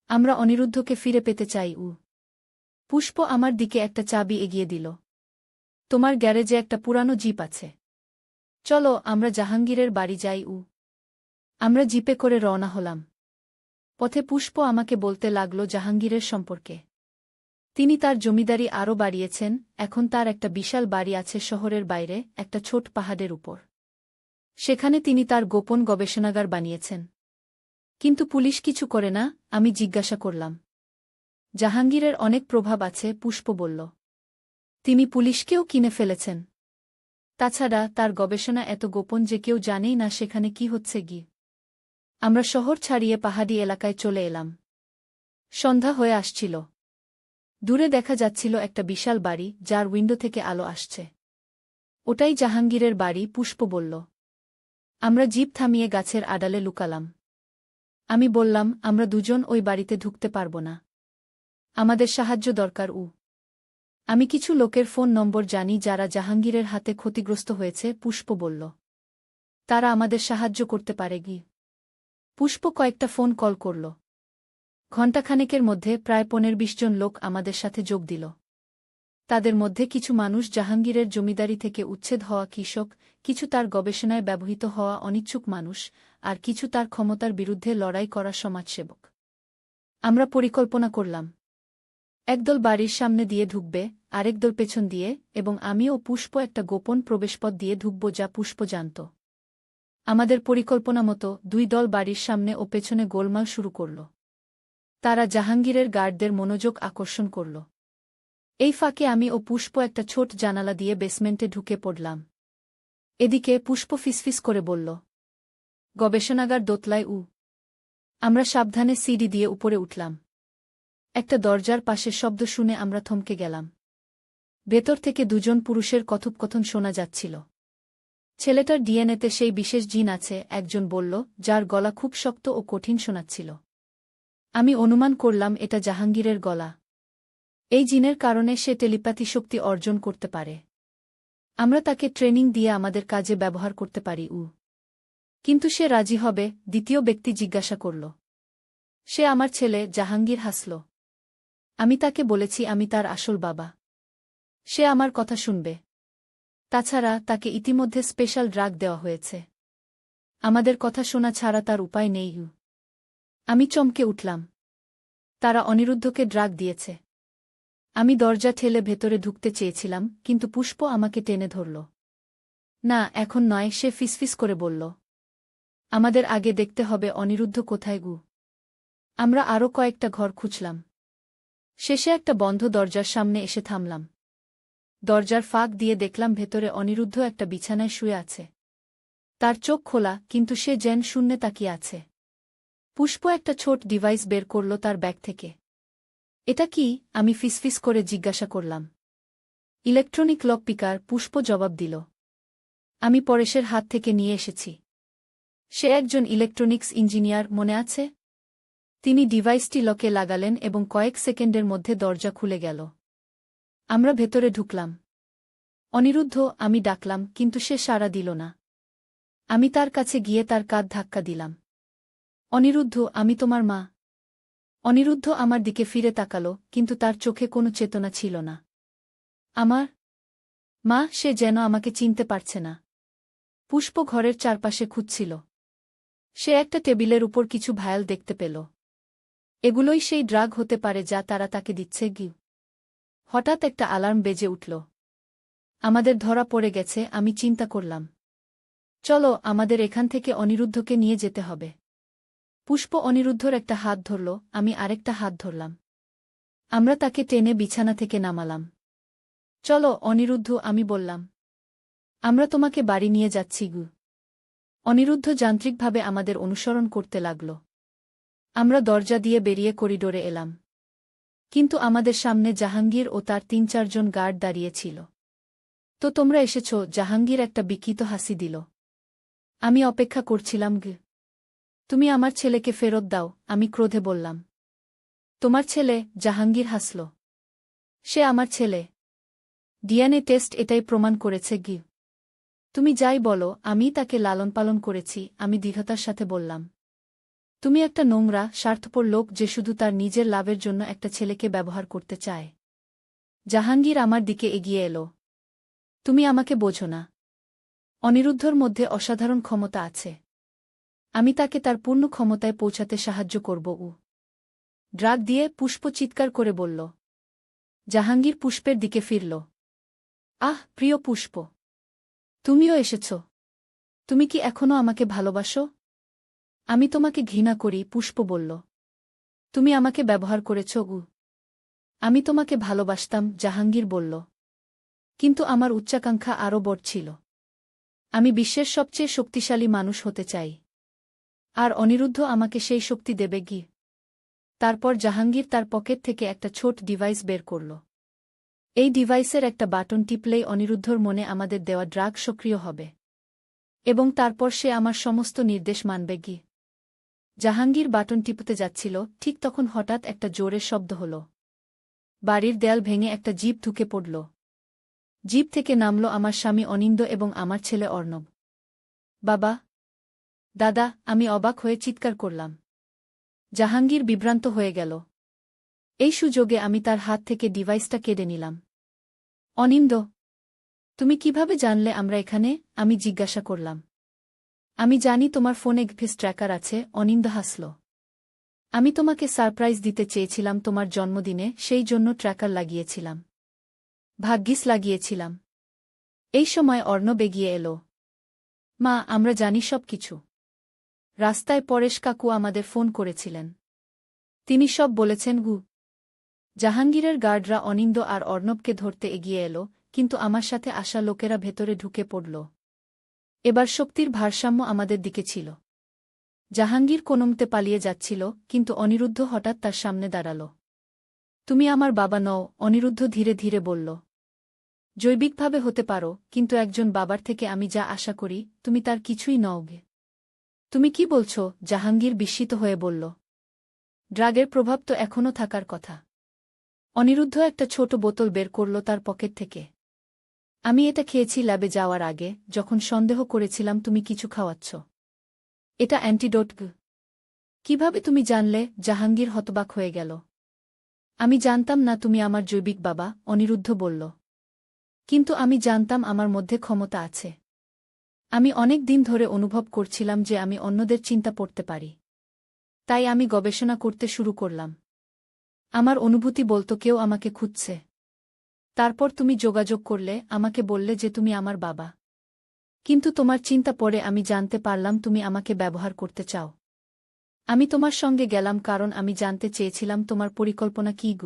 আমরা অনিরুদ্ধকে ফিরে পেতে চাই। পুষ্প আমার দিকে একটা চাবি এগিয়ে দিল। তোমার গ্যারেজে একটা পুরানো জিপ আছে। চলো আমরা জাহাঙ্গীরের বাড়ি যাই। আমরা জিপে করে রওনা হলাম। পথে পুষ্প আমাকে বলতে লাগল জাহাঙ্গীরের সম্পর্কে। তিনি তার জমিদারি আরও বাড়িয়েছেন, এখন তার একটা বিশাল বাড়ি আছে শহরের বাইরে একটা ছোট পাহাড়ের উপর। সেখানে তিনি তার গোপন গবেষণাগার বানিয়েছেন। কিন্তু পুলিশ কিছু করে না। আমি জিজ্ঞাসা করলাম। জাহাঙ্গীরের অনেক প্রভাব আছে, পুষ্প বলল। তিনি পুলিশকেও কিনে ফেলেছেন। তাছাড়া তার গবেষণা এত গোপন যে কেউ জানেই না সেখানে কি হচ্ছে। আমরা শহর ছাড়িয়ে পাহাড়ি এলাকায় চলে এলাম। সন্ধ্যা হয়ে আসছিল। দূরে দেখা যাচ্ছিল একটা বিশাল বাড়ি যার উইন্ডো থেকে আলো আসছে। ওটাই জাহাঙ্গীরের বাড়ি, পুষ্প বলল। আমরা জিপ থামিয়ে গাছের আড়ালে লুকালাম। আমি বললাম, আমরা দুজন ওই বাড়িতে ঢুকতে পারব না। আমাদের সাহায্য দরকার। আমি কিছু লোকের ফোন নম্বর জানি যারা জাহাঙ্গীরের হাতে ক্ষতিগ্রস্ত হয়েছে, পুষ্প বলল। তারা আমাদের সাহায্য করতে পারে। পুষ্প কয়েকটা ফোন কল করল। ঘণ্টাখানেকের মধ্যে প্রায় 15-20 জন লোক আমাদের সাথে যোগ দিল। তাদের মধ্যে কিছু মানুষ জাহাঙ্গীরের জমিদারি থেকে উচ্ছেদ হওয়া কৃষক, কিছু তার গবেষণায় ব্যবহৃত হওয়া অনিচ্ছুক মানুষ, আর কিছু তার ক্ষমতার বিরুদ্ধে লড়াই করা সমাজসেবক। আমরা পরিকল্পনা করলাম, একদল বাড়ির সামনে দিয়ে ঢুকবে, আরেক দল পেছন দিয়ে, এবং আমি ও পুষ্প একটা গোপন প্রবেশপথ দিয়ে ঢুকব যা পুষ্প জানত। আমাদের পরিকল্পনা মতো 2 দল বাড়ির সামনে ও পেছনে গোলমাল শুরু করল। তারা জাহাঙ্গীরের গার্ডদের মনোযোগ আকর্ষণ করল। এই ফাঁকে আমি ও পুষ্প একটা ছোট জানালা দিয়ে বেসমেন্টে ঢুকে পড়লাম। এদিকে পুষ্প ফিসফিস করে বলল, গবেষণাগার দোতলায়। আমরা সাবধানে সিঁড়ি দিয়ে উপরে উঠলাম। একটা দরজার পাশে শব্দ শুনে আমরা থমকে গেলাম। ভেতর থেকে 2 জন পুরুষের কথোপকথন শোনা যাচ্ছিল। ছেলেটার ডিএনএতে সেই বিশেষ জিন আছে, একজন বলল, যার গলা খুব শক্ত ও কঠিন শোনাচ্ছিল। আমি অনুমান করলাম এটা জাহাঙ্গীরের গলা। এই জিনের কারণে সে টেলিপ্যাথি শক্তি অর্জন করতে পারে। আমরা তাকে ট্রেনিং দিয়ে আমাদের কাজে ব্যবহার করতে পারি। কিন্তু সে রাজি হবে? দ্বিতীয় ব্যক্তি জিজ্ঞাসা করল। সে আমার ছেলে। জাহাঙ্গীর হাসল। আমি তাকে বলেছি আমি তার আসল বাবা। সে আমার কথা শুনবে। তাছাড়া তাকে ইতিমধ্যে স্পেশাল ড্রাগ দেওয়া হয়েছে। আমাদের কথা শোনা ছাড়া তার উপায় নেই। আমি চমকে উঠলাম। তারা অনিরুদ্ধকে ড্রাগ দিয়েছে। আমি দরজা ঠেলে ভেতরে ঢুকতে চেয়েছিলাম, কিন্তু পুষ্প আমাকে টেনে ধরল। না, এখন নয়, সে ফিসফিস করে বলল। আমাদের আগে দেখতে হবে অনিরুদ্ধ কোথায়। আমরা আরও কয়েকটা ঘর খুঁজলাম। শেষে একটা বন্ধ দরজার সামনে এসে থামলাম। দরজার ফাঁক দিয়ে দেখলাম ভেতরে অনিরুদ্ধ একটা বিছানায় শুয়ে আছে। তার চোখ খোলা, কিন্তু সে যেন শূন্যে তাকিয়ে আছে। পুষ্প একটা ছোট ডিভাইস বের করল তার ব্যাগ থেকে। এটা কি? আমি ফিসফিস করে জিজ্ঞাসা করলাম। ইলেকট্রনিক লক পিকার, পুষ্প জবাব দিল। আমি পরেশের হাত থেকে নিয়ে এসেছি। সে একজন ইলেকট্রনিক্স ইঞ্জিনিয়ার, মনে আছে? তিনি ডিভাইসটি লকে লাগালেন এবং কয়েক সেকেন্ডের মধ্যে দরজা খুলে গেল। আমরা ভেতরে ঢুকলাম। অনিরুদ্ধ, আমি ডাকলাম, কিন্তু সে সাড়া দিল না। আমি তার কাছে গিয়ে তার কাঁধ ধাক্কা দিলাম। অনিরুদ্ধ, আমি তোমার মা। অনিরুদ্ধ আমার দিকে ফিরে তাকাল, কিন্তু তার চোখে কোনো চেতনা ছিল না। আমার মা? সে যেন আমাকে চিনতে পারছে না। পুষ্প ঘরের চারপাশে খুঁজছিল। সে একটা টেবিলের উপর কিছু ভায়াল দেখতে পেল। এগুলোই সেই ড্রাগ হতে পারে যা তারা তাকে দিচ্ছে। হঠাৎ একটা অ্যালার্ম বেজে উঠল। আমাদের ধরা পড়ে গেছে, আমি চিন্তা করলাম। চলো, আমাদের এখান থেকে অনিরুদ্ধকে নিয়ে যেতে হবে। পুষ্প অনিরুদ্ধর একটা হাত ধরল, আমি আরেকটা হাত ধরলাম। আমরা তাকে টেনে বিছানা থেকে নামালাম। চলো অনিরুদ্ধ, আমি বললাম। আমরা তোমাকে বাড়ি নিয়ে যাচ্ছি। অনিরুদ্ধ যান্ত্রিকভাবে আমাদের অনুসরণ করতে লাগল। আমরা দরজা দিয়ে বেরিয়ে করিডোরে এলাম। কিন্তু আমাদের সামনে জাহাঙ্গীর ও তার 3-4 জন গার্ড দাঁড়িয়ে ছিল। তো তোমরা এসেছ? জাহাঙ্গীর একটা বিকৃত হাসি দিল। আমি অপেক্ষা করছিলাম। তুমি আমার ছেলেকে ফেরত দাও, আমি ক্রোধে বললাম। তোমার ছেলে? জাহাঙ্গীর হাসল। সে আমার ছেলে। ডিএনএ টেস্ট এটাই প্রমাণ করেছে। তুমি যাই বলো, আমি তাকে লালন পালন করেছি, আমি দৃঢ়তার সাথে বললাম। তুমি একটা নোংরা, স্বার্থপর লোক যে শুধু তার নিজের লাভের জন্য একটা ছেলেকে ব্যবহার করতে চায়। জাহাঙ্গীর আমার দিকে এগিয়ে এলো। তুমি আমাকে বোঝো না। অনিরুদ্ধর মধ্যে অসাধারণ ক্ষমতা আছে। আমি তাকে তার পূর্ণ ক্ষমতায় পৌঁছাতে সাহায্য করব। ড্রাগ দিয়ে পুষ্প চিৎকার করে বলল। জাহাঙ্গীর পুষ্পের দিকে ফিরল। আহ, প্রিয় পুষ্প, তুমিও এসেছ। তুমি কি এখনও আমাকে ভালোবাসো? আমি তোমাকে ঘৃণা করি, পুষ্প বলল। তুমি আমাকে ব্যবহার করেছ। আমি তোমাকে ভালোবাসতাম, জাহাঙ্গীর বলল। কিন্তু আমার উচ্চাকাঙ্ক্ষা আরও বড় ছিল। আমি বিশ্বের সবচেয়ে শক্তিশালী মানুষ হতে চাই। আর অনিরুদ্ধ আমাকে সেই শক্তি দেবে কি? তারপর জাহাঙ্গীর তার পকেট থেকে একটা ছোট ডিভাইস বের করল। এই ডিভাইসের একটা বাটন টিপলেই অনিরুদ্ধর মনে আমাদের দেওয়া ড্রাগ সক্রিয় হবে। এবং তারপর সে আমার সমস্ত নির্দেশ মানবে কি? জাহাঙ্গীর বাটন টিপতে যাচ্ছিল, ঠিক তখন হঠাৎ একটা জোরের শব্দ হল। বাড়ির দেয়াল ভেঙে একটা জিপ ঢুকে পড়ল। জিপ থেকে নামল আমার স্বামী অনিন্দ এবং আমার ছেলে অর্ণব। বাবা! দাদা! আমি অবাক হয়ে চিৎকার করলাম। জাহাঙ্গীর বিভ্রান্ত হয়ে গেল। এই সুযোগে আমি তার হাত থেকে ডিভাইসটা কেড়ে নিলাম। অনিন্দ, তুমি কিভাবে জানলে আমরা এখানে? আমি জিজ্ঞাসা করলাম। আমি জানি তোমার ফোনে ফেস ট্র্যাকার আছে, অনিন্দ হাসল। আমি তোমাকে সারপ্রাইজ দিতে চেয়েছিলাম তোমার জন্মদিনে, সেই জন্য ট্র্যাকার লাগিয়েছিলাম। ভাগ্যিস লাগিয়েছিলাম। এই সময় অর্ণব এগিয়ে এলো। মা, আমরা জানি সব কিছু। রাস্তায় পরেশ কাকু আমাদের ফোন করেছিলেন। তিনি সব বলেছেন। জাহাঙ্গীরের গার্ডরা অনিন্দ আর অর্ণবকে ধরতে এগিয়ে এলো, কিন্তু আমার সাথে আসা লোকেরা ভেতরে ঢুকে পড়ল। এবার শক্তির ভারসাম্য আমাদের দিকে ছিল। জাহাঙ্গীর কোনোমতে পালিয়ে যাচ্ছিল, কিন্তু অনিরুদ্ধ হঠাৎ তার সামনে দাঁড়াল। তুমি আমার বাবা নও, অনিরুদ্ধ ধীরে ধীরে বলল। জৈবিকভাবে হতে পারো, কিন্তু একজন বাবার থেকে আমি যা আশা করি, তুমি তার কিছুই নও। তুমি কি বলছ? জাহাঙ্গীর বিস্মিত হয়ে বলল। ড্রাগের প্রভাব তো এখনও থাকার কথা। অনিরুদ্ধ একটা ছোট বোতল বের করল তার পকেট থেকে। আমি এটা খেয়েছি ল্যাবে যাওয়ার আগে, যখন সন্দেহ করেছিলাম তুমি কিছু খাওয়াচ্ছ। এটা অ্যান্টিডোট। কিভাবে তুমি জানলে? জাহাঙ্গীর হতবাক হয়ে গেল। আমি জানতাম না তুমি আমার জৈবিক বাবা, অনিরুদ্ধ বলল। কিন্তু আমি জানতাম আমার মধ্যে ক্ষমতা আছে। আমি অনেক দিন ধরে অনুভব করছিলাম যে আমি অন্যদের চিন্তা পড়তে পারি। তাই আমি গবেষণা করতে শুরু করলাম। আমার অনুভূতি বলতো কেউ আমাকে খুঁজছে। তারপর তুমি যোগাযোগ করলে, আমাকে বললে যে তুমি আমার বাবা। কিন্তু তোমার চিন্তা পড়ে আমি জানতে পারলাম তুমি আমাকে ব্যবহার করতে চাও। আমি তোমার সঙ্গে গেলাম কারণ আমি জানতে চেয়েছিলাম তোমার পরিকল্পনা কী।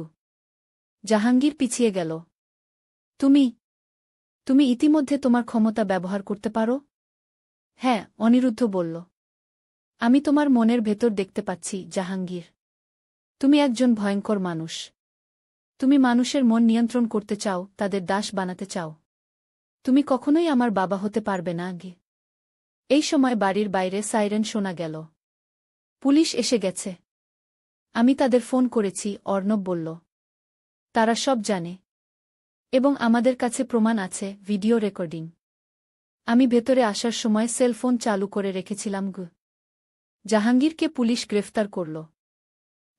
জাহাঙ্গীর পিছিয়ে গেল। তুমি তুমি ইতিমধ্যে তোমার ক্ষমতা ব্যবহার করতে পারো? হ্যাঁ, অনিরুদ্ধ বলল। আমি তোমার মনের ভেতর দেখতে পাচ্ছি, জাহাঙ্গীর। তুমি একজন ভয়ঙ্কর মানুষ। তুমি মানুষের মন নিয়ন্ত্রণ করতে চাও, তাদের দাস বানাতে চাও। তুমি কখনোই আমার বাবা হতে পারবে না। এই সময় বাড়ির বাইরে সাইরেন শোনা গেল। পুলিশ এসে গেছে। আমি তাদের ফোন করেছি, অর্ণব বলল। তারা সব জানে। এবং আমাদের কাছে প্রমাণ আছে, ভিডিও রেকর্ডিং। আমি ভেতরে আসার সময় সেলফোন চালু করে রেখেছিলাম। জাহাঙ্গীরকে পুলিশ গ্রেফতার করল।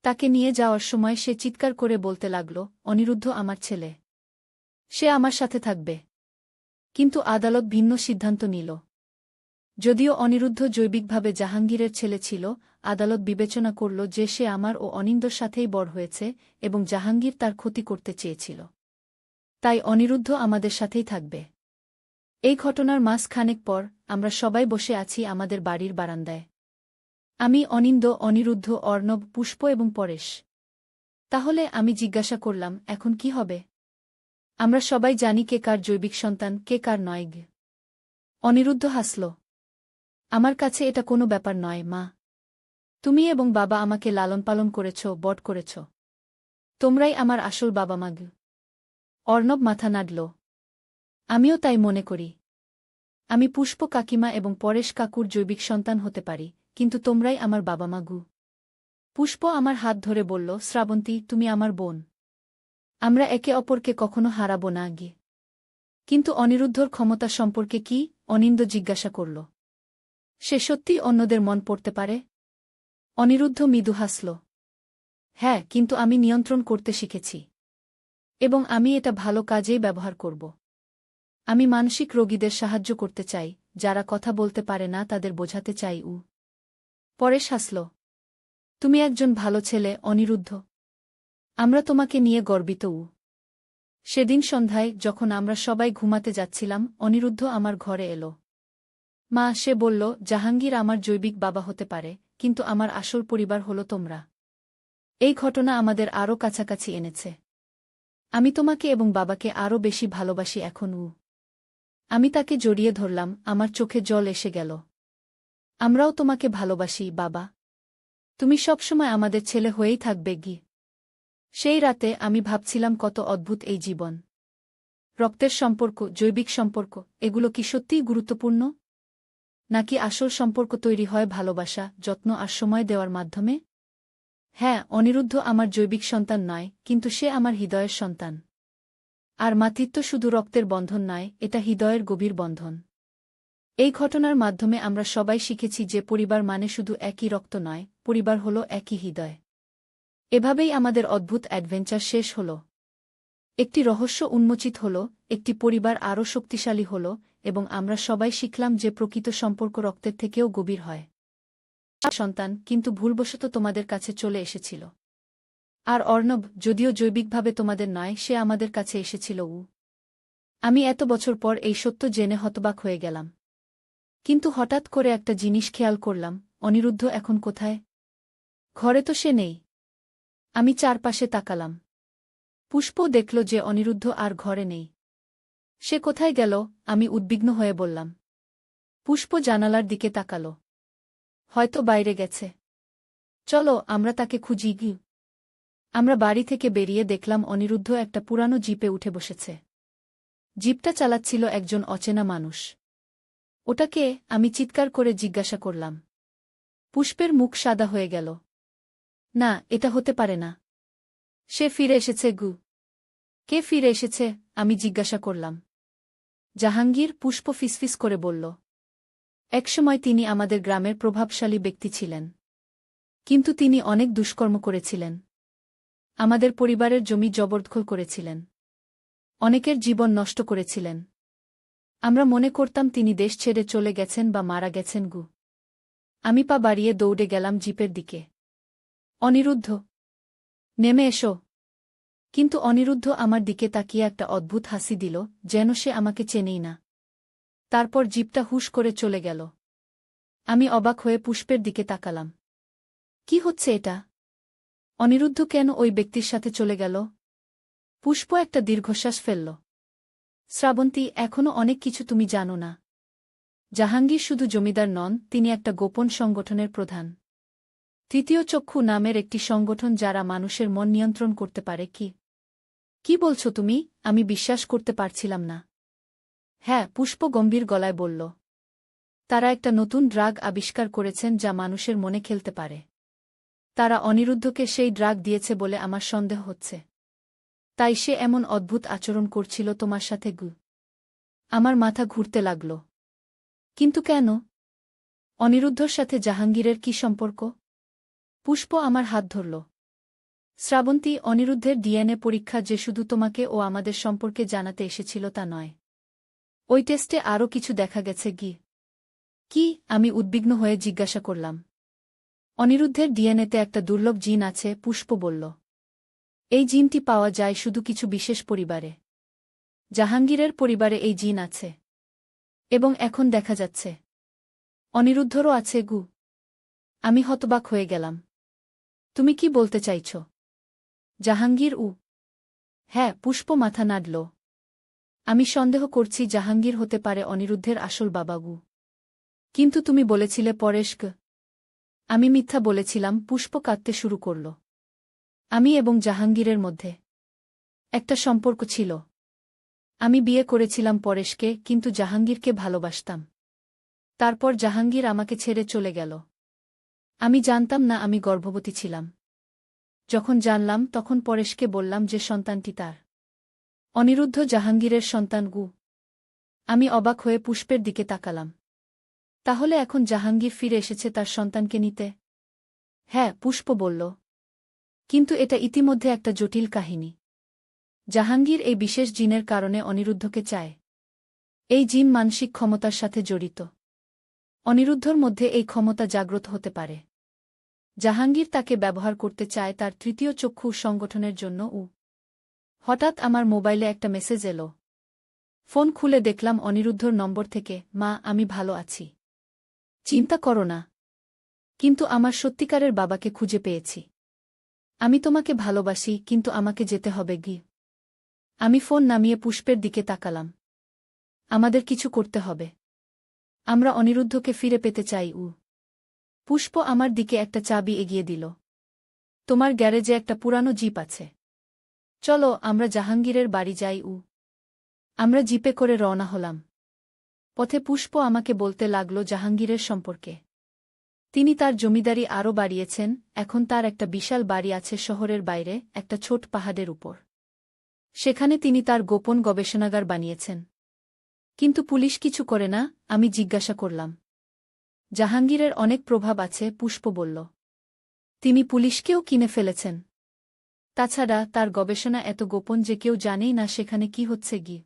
তাকে নিয়ে যাওয়ার সময় সে চিৎকার করে বলতে লাগল, অনিরুদ্ধ আমার ছেলে। সে আমার সাথে থাকবে। কিন্তু আদালত ভিন্ন সিদ্ধান্ত নিল। যদিও অনিরুদ্ধ জৈবিকভাবে জাহাঙ্গীরের ছেলে ছিল, আদালত বিবেচনা করল যে সে আমার ও অনিন্দর সাথেই বড় হয়েছে এবং জাহাঙ্গীর তার ক্ষতি করতে চেয়েছিল। তাই অনিরুদ্ধ আমাদের সাথেই থাকবে। এই ঘটনার মাস খানেক পর আমরা সবাই বসে আছি আমাদের বাড়ির বারান্দায়। আমি, অনিন্দ, অনিরুদ্ধ, অর্ণব, পুষ্প এবং পরেশ। তাহলে আমি জিজ্ঞাসা করলাম, এখন কি হবে? আমরা সবাই জানি কে কার জৈবিক সন্তান, কে কার নয়। অনিরুদ্ধ হাসল। আমার কাছে এটা কোনো ব্যাপার নয়, মা। তুমি এবং বাবা আমাকে লালন পালন করেছ, বড় করেছ। তোমরাই আমার আসল বাবা মা। অর্ণব মাথা নাড়ল। আমিও তাই মনে করি। আমি পুষ্প কাকিমা এবং পরেশ কাকুর জৈবিক সন্তান হতে পারি, কিন্তু তোমরাই আমার বাবা মা। পুষ্প আমার হাত ধরে বলল, শ্রাবন্তী, তুমি আমার বোন। আমরা একে অপরকে কখনো হারাব না। কিন্তু অনিরুদ্ধর ক্ষমতা সম্পর্কে কি? অনিন্দ জিজ্ঞাসা করল। সে সত্যিই অন্যদের মন পড়তে পারে? অনিরুদ্ধ মৃদু হাসল। হ্যাঁ, কিন্তু আমি নিয়ন্ত্রণ করতে শিখেছি। এবং আমি এটা ভালো কাজেই ব্যবহার করব। আমি মানসিক রোগীদের সাহায্য করতে চাই, যারা কথা বলতে পারে না তাদের বোঝাতে চাই। পরেশ হাসল। তুমি একজন ভালো ছেলে, অনিরুদ্ধ। আমরা তোমাকে নিয়ে গর্বিত। সেদিন সন্ধ্যায় যখন আমরা সবাই ঘুমাতে যাচ্ছিলাম, অনিরুদ্ধ আমার ঘরে এলো। মা, সে বলল, জাহাঙ্গীর আমার জৈবিক বাবা হতে পারে, কিন্তু আমার আসল পরিবার হলো তোমরা। এই ঘটনা আমাদের আরও কাছাকাছি এনেছে। আমি তোমাকে এবং বাবাকে আরও বেশি ভালোবাসি এখন। আমি তাকে জড়িয়ে ধরলাম, আমার চোখে জল এসে গেল। আমরাও তোমাকে ভালোবাসি, বাবা। তুমি সবসময় আমাদের ছেলে হয়েই থাকবে। সেই রাতে আমি ভাবছিলাম কত অদ্ভুত এই জীবন। রক্তের সম্পর্ক, জৈবিক সম্পর্ক, এগুলো কি সত্যিই গুরুত্বপূর্ণ? নাকি আসল সম্পর্ক তৈরি হয় ভালোবাসা, যত্ন আর সময় দেওয়ার মাধ্যমে? হ্যাঁ, অনিরুদ্ধ আমার জৈবিক সন্তান নয়, কিন্তু সে আমার হৃদয়ের সন্তান। আর মাতৃত্ব শুধু রক্তের বন্ধন নয়, এটা হৃদয়ের গভীর বন্ধন। এই ঘটনার মাধ্যমে আমরা সবাই শিখেছি যে পরিবার মানে শুধু একই রক্ত নয়, পরিবার হলো একই হৃদয়। এভাবেই আমাদের অদ্ভুত অ্যাডভেঞ্চার শেষ হল। একটি রহস্য উন্মোচিত হল, একটি পরিবার আরও শক্তিশালী হল, এবং আমরা সবাই শিখলাম যে প্রকৃত সম্পর্ক রক্তের থেকেও গভীর হয়। সন্তান, কিন্তু ভুলবশত তোমাদের কাছে চলে এসেছিল। আর অর্ণব, যদিও জৈবিকভাবে তোমাদের নয়, সে আমাদের কাছে এসেছিল। আমি এত বছর পর এই সত্য জেনে হতবাক হয়ে গেলাম। কিন্তু হঠাৎ করে একটা জিনিস খেয়াল করলাম, অনিরুদ্ধ এখন কোথায়? ঘরে তো সে নেই। আমি চারপাশে তাকালাম। পুষ্প দেখল যে অনিরুদ্ধ আর ঘরে নেই। সে কোথায় গেল? আমি উদ্বিগ্ন হয়ে বললাম। পুষ্প জানালার দিকে তাকাল। হয়তো বাইরে গেছে। চলো আমরা তাকে খুঁজি। আমরা বাড়ি থেকে বেরিয়ে দেখলাম অনিরুদ্ধ একটা পুরানো জিপে উঠে বসেছে। জিপটা চালাচ্ছিল একজন অচেনা মানুষ। ওটা কে? আমি চিৎকার করে জিজ্ঞাসা করলাম। পুষ্পের মুখ সাদা হয়ে গেল। না, এটা হতে পারে না। সে ফিরে এসেছে। কে ফিরে এসেছে? আমি জিজ্ঞাসা করলাম। জাহাঙ্গীর, পুষ্প ফিসফিস করে বলল। একসময় তিনি আমাদের গ্রামের প্রভাবশালী ব্যক্তি ছিলেন। কিন্তু তিনি অনেক দুষ্কর্ম করেছিলেন। আমাদের পরিবারের জমি জবরদখল করেছিলেন। অনেকের জীবন নষ্ট করেছিলেন। আমরা মনে করতাম তিনি দেশ ছেড়ে চলে গেছেন বা মারা গেছেন। আমি পা বাড়িয়ে দৌড়ে গেলাম জিপের দিকে। অনিরুদ্ধ, নেমে এসো। কিন্তু অনিরুদ্ধ আমার দিকে তাকিয়ে একটা অদ্ভুত হাসি দিল, যেন সে আমাকে চেনেই না। তারপর জিপটা হুশ করে চলে গেল। আমি অবাক হয়ে পুষ্পের দিকে তাকালাম। কি হচ্ছে এটা? অনিরুদ্ধ কেন ওই ব্যক্তির সাথে চলে গেল? পুষ্প একটা দীর্ঘশ্বাস ফেলল। শ্রাবন্তী, এখনও অনেক কিছু তুমি জানো না। জাহাঙ্গীর শুধু জমিদার নন, তিনি একটা গোপন সংগঠনের প্রধান। তৃতীয় চক্ষু নামের একটি সংগঠন যারা মানুষের মন নিয়ন্ত্রণ করতে পারে। কি বলছো তুমি? আমি বিশ্বাস করতে পারছিলাম না। হ্যাঁ, পুষ্প গম্ভীর গলায় বলল। তারা একটা নতুন ড্রাগ আবিষ্কার করেছেন যা মানুষের মনে খেলতে পারে। তারা অনিরুদ্ধকে সেই ড্রাগ দিয়েছে বলে আমার সন্দেহ হচ্ছে। তাই সে এমন অদ্ভুত আচরণ করছিল তোমার সাথে। আমার মাথা ঘুরতে লাগল। কিন্তু কেন? অনিরুদ্ধর সাথে জাহাঙ্গীরের কি সম্পর্ক? পুষ্প আমার হাত ধরল। শ্রাবন্তী, অনিরুদ্ধের ডিএনএ পরীক্ষা যে শুধু তোমাকে ও আমাদের সম্পর্কে জানাতে এসেছিল তা নয়। ওই টেস্টে আরও কিছু দেখা গেছে। কি? আমি উদ্বিগ্ন হয়ে জিজ্ঞাসা করলাম। অনিরুদ্ধের ডিএনএতে একটা দুর্লভ জিন আছে, পুষ্প বলল। এই জিনটি পাওয়া যায় শুধু কিছু বিশেষ পরিবারে। জাহাঙ্গীরের পরিবারে এই জিন আছে। এবং এখন দেখা যাচ্ছে অনিরুদ্ধরও আছে। আমি হতবাক হয়ে গেলাম। তুমি কি বলতে চাইছ? জাহাঙ্গীর? হ্যাঁ, পুষ্প মাথা নাড়ল। আমি সন্দেহ করছি জাহাঙ্গীর হতে পারে অনিরুদ্ধের আসল বাবা। কিন্তু তুমি বলেছিলে পরেশ। আমি মিথ্যা বলেছিলাম। পুষ্প কাঁদতে শুরু করল। আমি এবং জাহাঙ্গীরের মধ্যে একটা সম্পর্ক ছিল। আমি বিয়ে করেছিলাম পরেশকে, কিন্তু জাহাঙ্গীরকে ভালোবাসতাম। তারপর জাহাঙ্গীর আমাকে ছেড়ে চলে গেল। আমি জানতাম না আমি গর্ভবতী ছিলাম। যখন জানলাম তখন পরেশকে বললাম যে সন্তানটি তার। অনিরুদ্ধ জাহাঙ্গীরের সন্তান। আমি অবাক হয়ে পুষ্পের দিকে তাকালাম। তাহলে এখন জাহাঙ্গীর ফিরে এসেছে তার সন্তানকে নিতে? হ্যাঁ, পুষ্প বলল। কিন্তু এটা ইতিমধ্যে একটা জটিল কাহিনী। জাহাঙ্গীর এই বিশেষ জিনের কারণে অনিরুদ্ধকে চায়। এই জিন মানসিক ক্ষমতার সাথে জড়িত। অনিরুদ্ধর মধ্যে এই ক্ষমতা জাগ্রত হতে পারে। জাহাঙ্গীর তাকে ব্যবহার করতে চায় তার তৃতীয় চক্ষু সংগঠনের জন্য। হঠাৎ আমার মোবাইলে একটা মেসেজ এলো। ফোন খুলে দেখলাম অনিরুদ্ধর নম্বর থেকে, মা, আমি ভালো আছি। চিন্তা করো না। কিন্তু আমার সত্যিকারের বাবাকে খুঁজে পেয়েছি। আমি তোমাকে ভালোবাসি, কিন্তু আমাকে যেতে হবে গি। আমি ফোন নামিয়ে পুষ্পের দিকে তাকালাম। আমাদের কিছু করতে হবে। আমরা অনিরুদ্ধকে ফিরে পেতে চাই। পুষ্প আমার দিকে একটা চাবি এগিয়ে দিল। তোমার গ্যারেজে একটা পুরানো জিপ আছে। চলো আমরা জাহাঙ্গীরের বাড়ি যাই। আমরা জিপে করে রওনা হলাম। পথে পুষ্প আমাকে বলতে লাগল জাহাঙ্গীরের সম্পর্কে। তিনি তার জমিদারি আরও বাড়িয়েছেন, এখন তার একটা বিশাল বাড়ি আছে শহরের বাইরে, একটা ছোট পাহাড়ের উপর। সেখানে তিনি তার গোপন গবেষণাগার বানিয়েছেন। কিন্তু পুলিশ কিছু করে না। আমি জিজ্ঞাসা করলাম। জাহাঙ্গীরের অনেক প্রভাব আছে, পুষ্প বলল। তিনি পুলিশকেও কিনে ফেলেছেন। তাছাড়া তার গবেষণা এত গোপন যে কেউ জানেই না সেখানে কি হচ্ছে গি।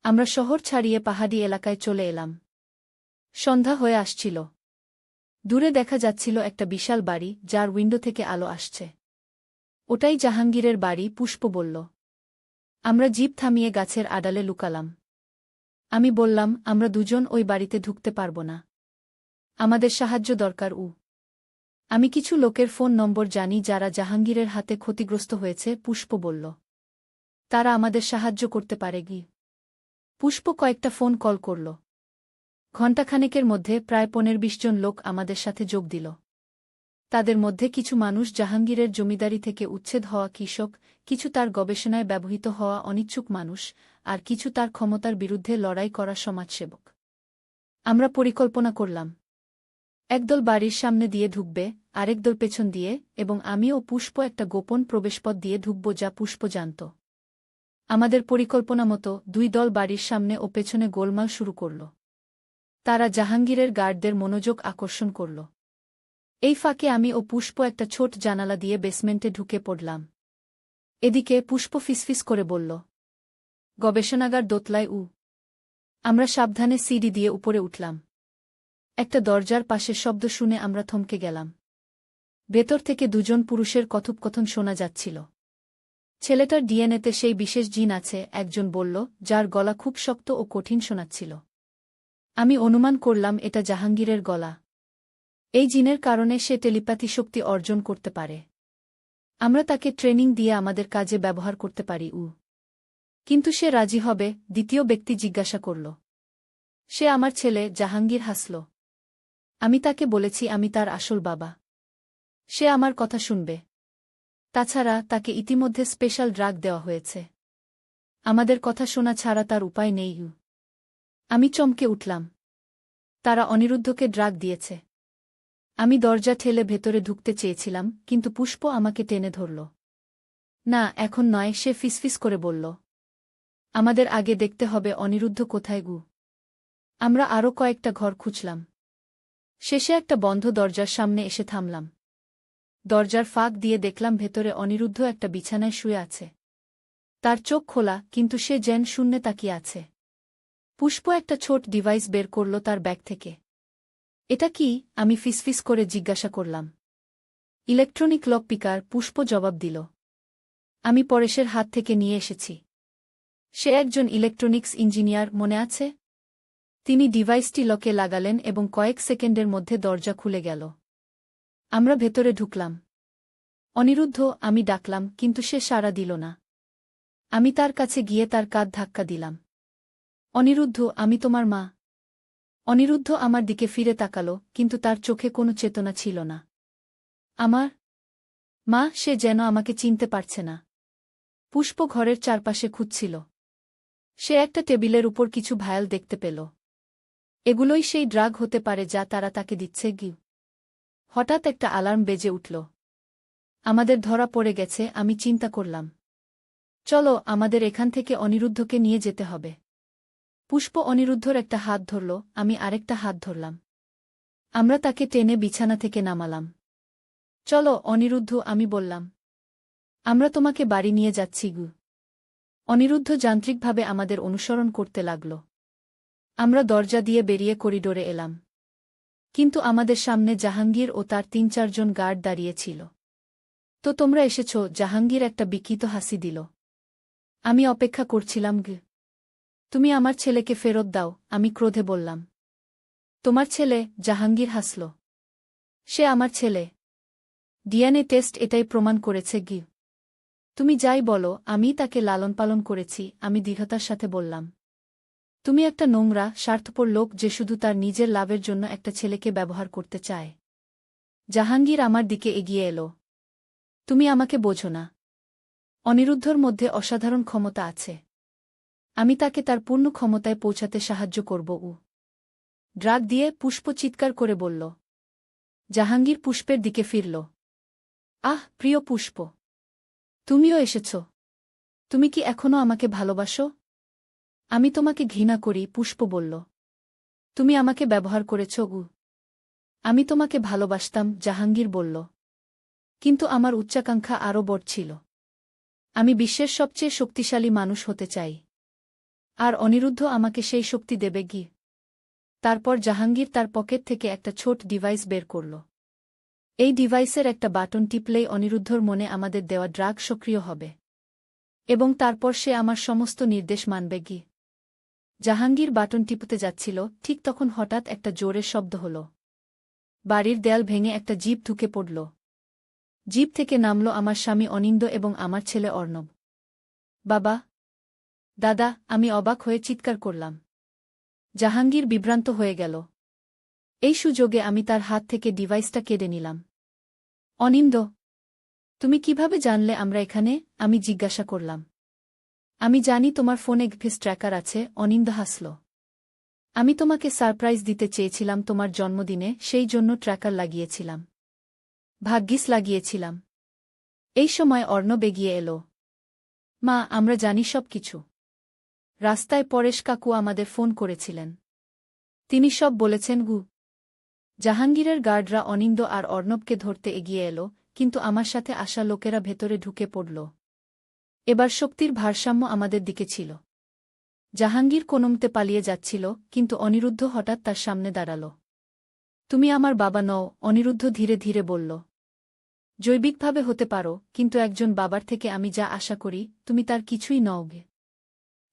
আমরা শহর ছাড়িয়ে পাহাড়ি এলাকায় চলে এলাম। সন্ধ্যা হয়ে আসছিল। দূরে দেখা যাচ্ছিল একটা বিশাল বাড়ি, যার উইন্ডো থেকে আলো আসছে। ওটাই জাহাঙ্গীরের বাড়ি, পুষ্প বলল। আমরা জিপ থামিয়ে গাছের আড়ালে লুকালাম। আমি বললাম, আমরা দুজন ওই বাড়িতে ঢুকতে পারব না। আমাদের সাহায্য দরকার। আমি কিছু লোকের ফোন নম্বর জানি যারা জাহাঙ্গীরের হাতে ক্ষতিগ্রস্ত হয়েছে, পুষ্প বলল। তারা আমাদের সাহায্য করতে পারে গি। পুষ্প কয়েকটা ফোন কল করল। ঘণ্টাখানেকের মধ্যে প্রায় 15-20 জন লোক আমাদের সাথে যোগ দিল। তাদের মধ্যে কিছু মানুষ জাহাঙ্গীরের জমিদারি থেকে উচ্ছেদ হওয়া কৃষক, কিছু তার গবেষণায় ব্যবহৃত হওয়া অনিচ্ছুক মানুষ, আর কিছু তার ক্ষমতার বিরুদ্ধে লড়াই করা সমাজসেবক। আমরা পরিকল্পনা করলাম। একদল বাড়ির সামনে দিয়ে ঢুকবে, আরেক দল পেছন দিয়ে, এবং আমি ও পুষ্প একটা গোপন প্রবেশপথ দিয়ে ঢুকব যা পুষ্প জানত। আমাদের পরিকল্পনা মতো 2 দল বাড়ির সামনে ও পেছনে গোলমাল শুরু করল। তারা জাহাঙ্গীরের গার্ডদের মনোযোগ আকর্ষণ করল। এই ফাঁকে আমি ও পুষ্প একটা ছোট জানালা দিয়ে বেসমেন্টে ঢুকে পড়লাম। এদিকে পুষ্প ফিসফিস করে বলল, গবেষণাগার দোতলায়। আমরা সাবধানে সিঁড়ি দিয়ে উপরে উঠলাম। একটা দরজার পাশে শব্দ শুনে আমরা থমকে গেলাম। ভেতর থেকে 2 জন পুরুষের কথোপকথন শোনা যাচ্ছিল। ছেলেটার ডিএনএতে সেই বিশেষ জিন আছে, একজন বলল, যার গলা খুব শক্ত ও কঠিন শোনাচ্ছিল। আমি অনুমান করলাম এটা জাহাঙ্গীরের গলা। এই জিনের কারণে সে টেলিপ্যাথি শক্তি অর্জন করতে পারে। আমরা তাকে ট্রেনিং দিয়ে আমাদের কাজে ব্যবহার করতে পারি। কিন্তু সে রাজি হবে? দ্বিতীয় ব্যক্তি জিজ্ঞাসা করল। সে আমার ছেলে। জাহাঙ্গীর হাসল। আমি তাকে বলেছি আমি তার আসল বাবা। সে আমার কথা শুনবে। তাছাড়া তাকে ইতিমধ্যে স্পেশাল ড্রাগ দেওয়া হয়েছে। আমাদের কথা শোনা ছাড়া তার উপায় নেই। আমি চমকে উঠলাম। তারা অনিরুদ্ধকে ড্রাগ দিয়েছে। আমি দরজা ঠেলে ভেতরে ঢুকতে চেয়েছিলাম, কিন্তু পুষ্প আমাকে টেনে ধরল। না, এখন নয়, সে ফিসফিস করে বলল। আমাদের আগে দেখতে হবে অনিরুদ্ধ কোথায়। আমরা আরও কয়েকটা ঘর খুঁজলাম। শেষে একটা বন্ধ দরজার সামনে এসে থামলাম। দরজার ফাঁক দিয়ে দেখলাম ভেতরে অনিরুদ্ধ একটা বিছানায় শুয়ে আছে। তার চোখ খোলা, কিন্তু সে যেন শূন্যে তাকিয়ে আছে। পুষ্প একটা ছোট ডিভাইস বের করল তার ব্যাগ থেকে। এটা কি? আমি ফিসফিস করে জিজ্ঞাসা করলাম। ইলেকট্রনিক লক পিকার, পুষ্প জবাব দিল। আমি পরেশের হাত থেকে নিয়ে এসেছি। সে একজন ইলেকট্রনিক্স ইঞ্জিনিয়ার, মনে আছে? তিনি ডিভাইসটি লকে লাগালেন এবং কয়েক সেকেন্ডের মধ্যে দরজা খুলে গেল। আমরা ভেতরে ঢুকলাম। অনিরুদ্ধ, আমি ডাকলাম, কিন্তু সে সাড়া দিল না। আমি তার কাছে গিয়ে তার কাঁধ ধাক্কা দিলাম। অনিরুদ্ধ, আমি তোমার মা। অনিরুদ্ধ আমার দিকে ফিরে তাকাল, কিন্তু তার চোখে কোনো চেতনা ছিল না। আমার মা? সে যেন আমাকে চিনতে পারছে না। পুষ্প ঘরের চারপাশে খুঁজছিল। সে একটা টেবিলের উপর কিছু ভায়াল দেখতে পেল। এগুলোই সেই ড্রাগ হতে পারে যা তারা তাকে দিচ্ছে। হঠাৎ একটা অ্যালার্ম বেজে উঠল। আমাদের ধরা পড়ে গেছে, আমি চিন্তা করলাম। চলো, আমাদের এখান থেকে অনিরুদ্ধকে নিয়ে যেতে হবে। পুষ্প অনিরুদ্ধর একটা হাত ধরল, আমি আরেকটা হাত ধরলাম। আমরা তাকে টেনে বিছানা থেকে নামালাম। চলো অনিরুদ্ধ, আমি বললাম। আমরা তোমাকে বাড়ি নিয়ে যাচ্ছি। অনিরুদ্ধ যান্ত্রিকভাবে আমাদের অনুসরণ করতে লাগল। আমরা দরজা দিয়ে বেরিয়ে করিডোরে এলাম। কিন্তু আমাদের সামনে জাহাঙ্গীর ও তার ৩-৪ জন গার্ড দাঁড়িয়ে ছিল। তো তোমরা এসেছ? জাহাঙ্গীর একটা বিকৃত হাসি দিল। আমি অপেক্ষা করছিলাম। তুমি আমার ছেলেকে ফেরত দাও, আমি ক্রোধে বললাম। তোমার ছেলে? জাহাঙ্গীর হাসল। সে আমার ছেলে। ডিএনএ টেস্ট এটাই প্রমাণ করেছে। তুমি যাই বলো, আমি তাকে লালন পালন করেছি, আমি দৃঢ়তার সাথে বললাম। তুমি একটা নোংরা, স্বার্থপর লোক যে শুধু তার নিজের লাভের জন্য একটা ছেলেকে ব্যবহার করতে চায়। জাহাঙ্গীর আমার দিকে এগিয়ে এলো। তুমি আমাকে বোঝো না। অনিরুদ্ধর মধ্যে অসাধারণ ক্ষমতা আছে। আমি তাকে তার পূর্ণ ক্ষমতায় পৌঁছাতে সাহায্য করব। ড্রাগ দিয়ে? পুষ্প চিৎকার করে বলল। জাহাঙ্গীর পুষ্পের দিকে ফিরল। আহ, প্রিয় পুষ্প, তুমিও এসেছ। তুমি কি এখনও আমাকে ভালোবাসো? আমি তোমাকে ঘৃণা করি, পুষ্প বলল। তুমি আমাকে ব্যবহার করেছ। আমি তোমাকে ভালোবাসতাম, জাহাঙ্গীর বলল। কিন্তু আমার উচ্চাকাঙ্ক্ষা আরও বড় ছিল। আমি বিশ্বের সবচেয়ে শক্তিশালী মানুষ হতে চাই। আর অনিরুদ্ধ আমাকে সেই শক্তি দেবে। তারপর জাহাঙ্গীর তার পকেট থেকে একটা ছোট ডিভাইস বের করল। এই ডিভাইসের একটা বাটন টিপলেই অনিরুদ্ধর মনে আমাদের দেওয়া ড্রাগ সক্রিয় হবে। এবং তারপর সে আমার সমস্ত নির্দেশ মানবে। জাহাঙ্গীর বাটন টিপতে যাচ্ছিল, ঠিক তখন হঠাৎ একটা জোরের শব্দ হল। বাড়ির দেয়াল ভেঙে একটা জিপ ঢুকে পড়ল। জিপ থেকে নামল আমার স্বামী অনিন্দ এবং আমার ছেলে অর্ণব। বাবা! দাদা! আমি অবাক হয়ে চিৎকার করলাম। জাহাঙ্গীর বিভ্রান্ত হয়ে গেল। এই সুযোগে আমি তার হাত থেকে ডিভাইসটা কেড়ে নিলাম। অনিন্দ, তুমি কিভাবে জানলে আমরা এখানে? আমি জিজ্ঞাসা করলাম। আমি জানি তোমার ফোনে ফেস ট্র্যাকার আছে, অনিন্দ হাসল। আমি তোমাকে সারপ্রাইজ দিতে চেয়েছিলাম তোমার জন্মদিনে, সেই জন্য ট্র্যাকার লাগিয়েছিলাম। ভাগ্যিস লাগিয়েছিলাম। এই সময় অর্ণব এগিয়ে এলো। মা, আমরা জানি সব কিছু। রাস্তায় পরেশ কাকু আমাদের ফোন করেছিলেন। তিনি সব বলেছেন। জাহাঙ্গীরের গার্ডরা অনিন্দ আর অর্ণবকে ধরতে এগিয়ে এলো, কিন্তু আমার সাথে আসা লোকেরা ভেতরে ঢুকে পড়ল। এবার শক্তির ভারসাম্য আমাদের দিকে ছিল। জাহাঙ্গীর কোনোমতে পালিয়ে যাচ্ছিল, কিন্তু অনিরুদ্ধ হঠাৎ তার সামনে দাঁড়াল। তুমি আমার বাবা নও, অনিরুদ্ধ ধীরে ধীরে বলল। জৈবিকভাবে হতে পারো, কিন্তু একজন বাবার থেকে আমি যা আশা করি, তুমি তার কিছুই নও।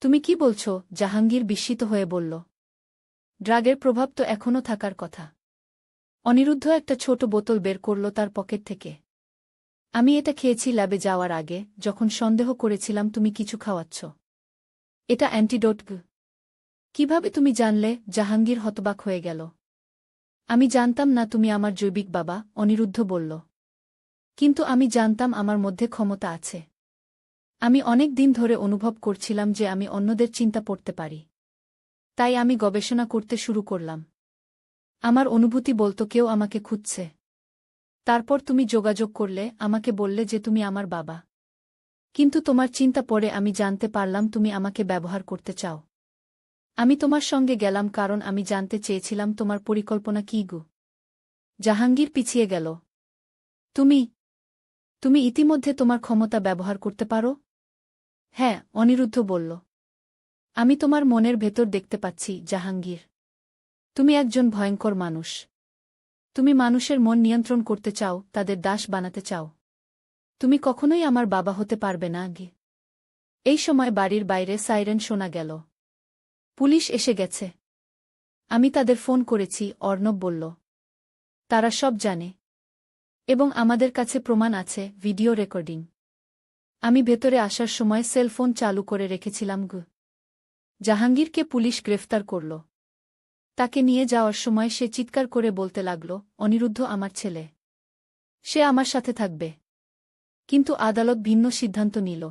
তুমি কি বলছ? জাহাঙ্গীর বিস্মিত হয়ে বলল। ড্রাগের প্রভাব তো এখনও থাকার কথা। অনিরুদ্ধ একটা ছোট বোতল বের করল তার পকেট থেকে। আমি এটা খেয়েছি ল্যাবে যাওয়ার আগে, যখন সন্দেহ করেছিলাম তুমি কিছু খাওয়াচ্ছ। এটা অ্যান্টিডোট। কিভাবে তুমি জানলে? জাহাঙ্গীর হতবাক হয়ে গেল। আমি জানতাম না তুমি আমার জৈবিক বাবা, অনিরুদ্ধ বলল। কিন্তু আমি জানতাম আমার মধ্যে ক্ষমতা আছে। আমি অনেক দিন ধরে অনুভব করছিলাম যে আমি অন্যদের চিন্তা পড়তে পারি। তাই আমি গবেষণা করতে শুরু করলাম। আমার অনুভূতি বলতো কেউ আমাকে খুঁজছে। তারপর তুমি যোগাযোগ করলে, আমাকে বললে যে তুমি আমার বাবা। কিন্তু তোমার চিন্তা পড়ে আমি জানতে পারলাম তুমি আমাকে ব্যবহার করতে চাও। আমি তোমার সঙ্গে গেলাম কারণ আমি জানতে চেয়েছিলাম তোমার পরিকল্পনা কী। জাহাঙ্গীর পিছিয়ে গেল। তুমি ইতিমধ্যে তোমার ক্ষমতা ব্যবহার করতে পারো? হ্যাঁ, অনিরুদ্ধ বলল। আমি তোমার মনের ভেতর দেখতে পাচ্ছি, জাহাঙ্গীর। তুমি একজন ভয়ঙ্কর মানুষ। তুমি মানুষের মন নিয়ন্ত্রণ করতে চাও, তাদের দাস বানাতে চাও। তুমি কখনোই আমার বাবা হতে পারবে না। এই সময় বাড়ির বাইরে সাইরেন শোনা গেল। পুলিশ এসে গেছে। আমি তাদের ফোন করেছি, অর্ণব বলল। তারা সব জানে। এবং আমাদের কাছে প্রমাণ আছে, ভিডিও রেকর্ডিং। আমি ভেতরে আসার সময় সেলফোন চালু করে রেখেছিলাম। জাহাঙ্গীরকে পুলিশ গ্রেফতার করল। তাকে নিয়ে যাওয়ার সময় সে চিৎকার করে বলতে লাগল, অনিরুদ্ধ আমার ছেলে। সে আমার সাথে থাকবে। কিন্তু আদালত ভিন্ন সিদ্ধান্ত নিল।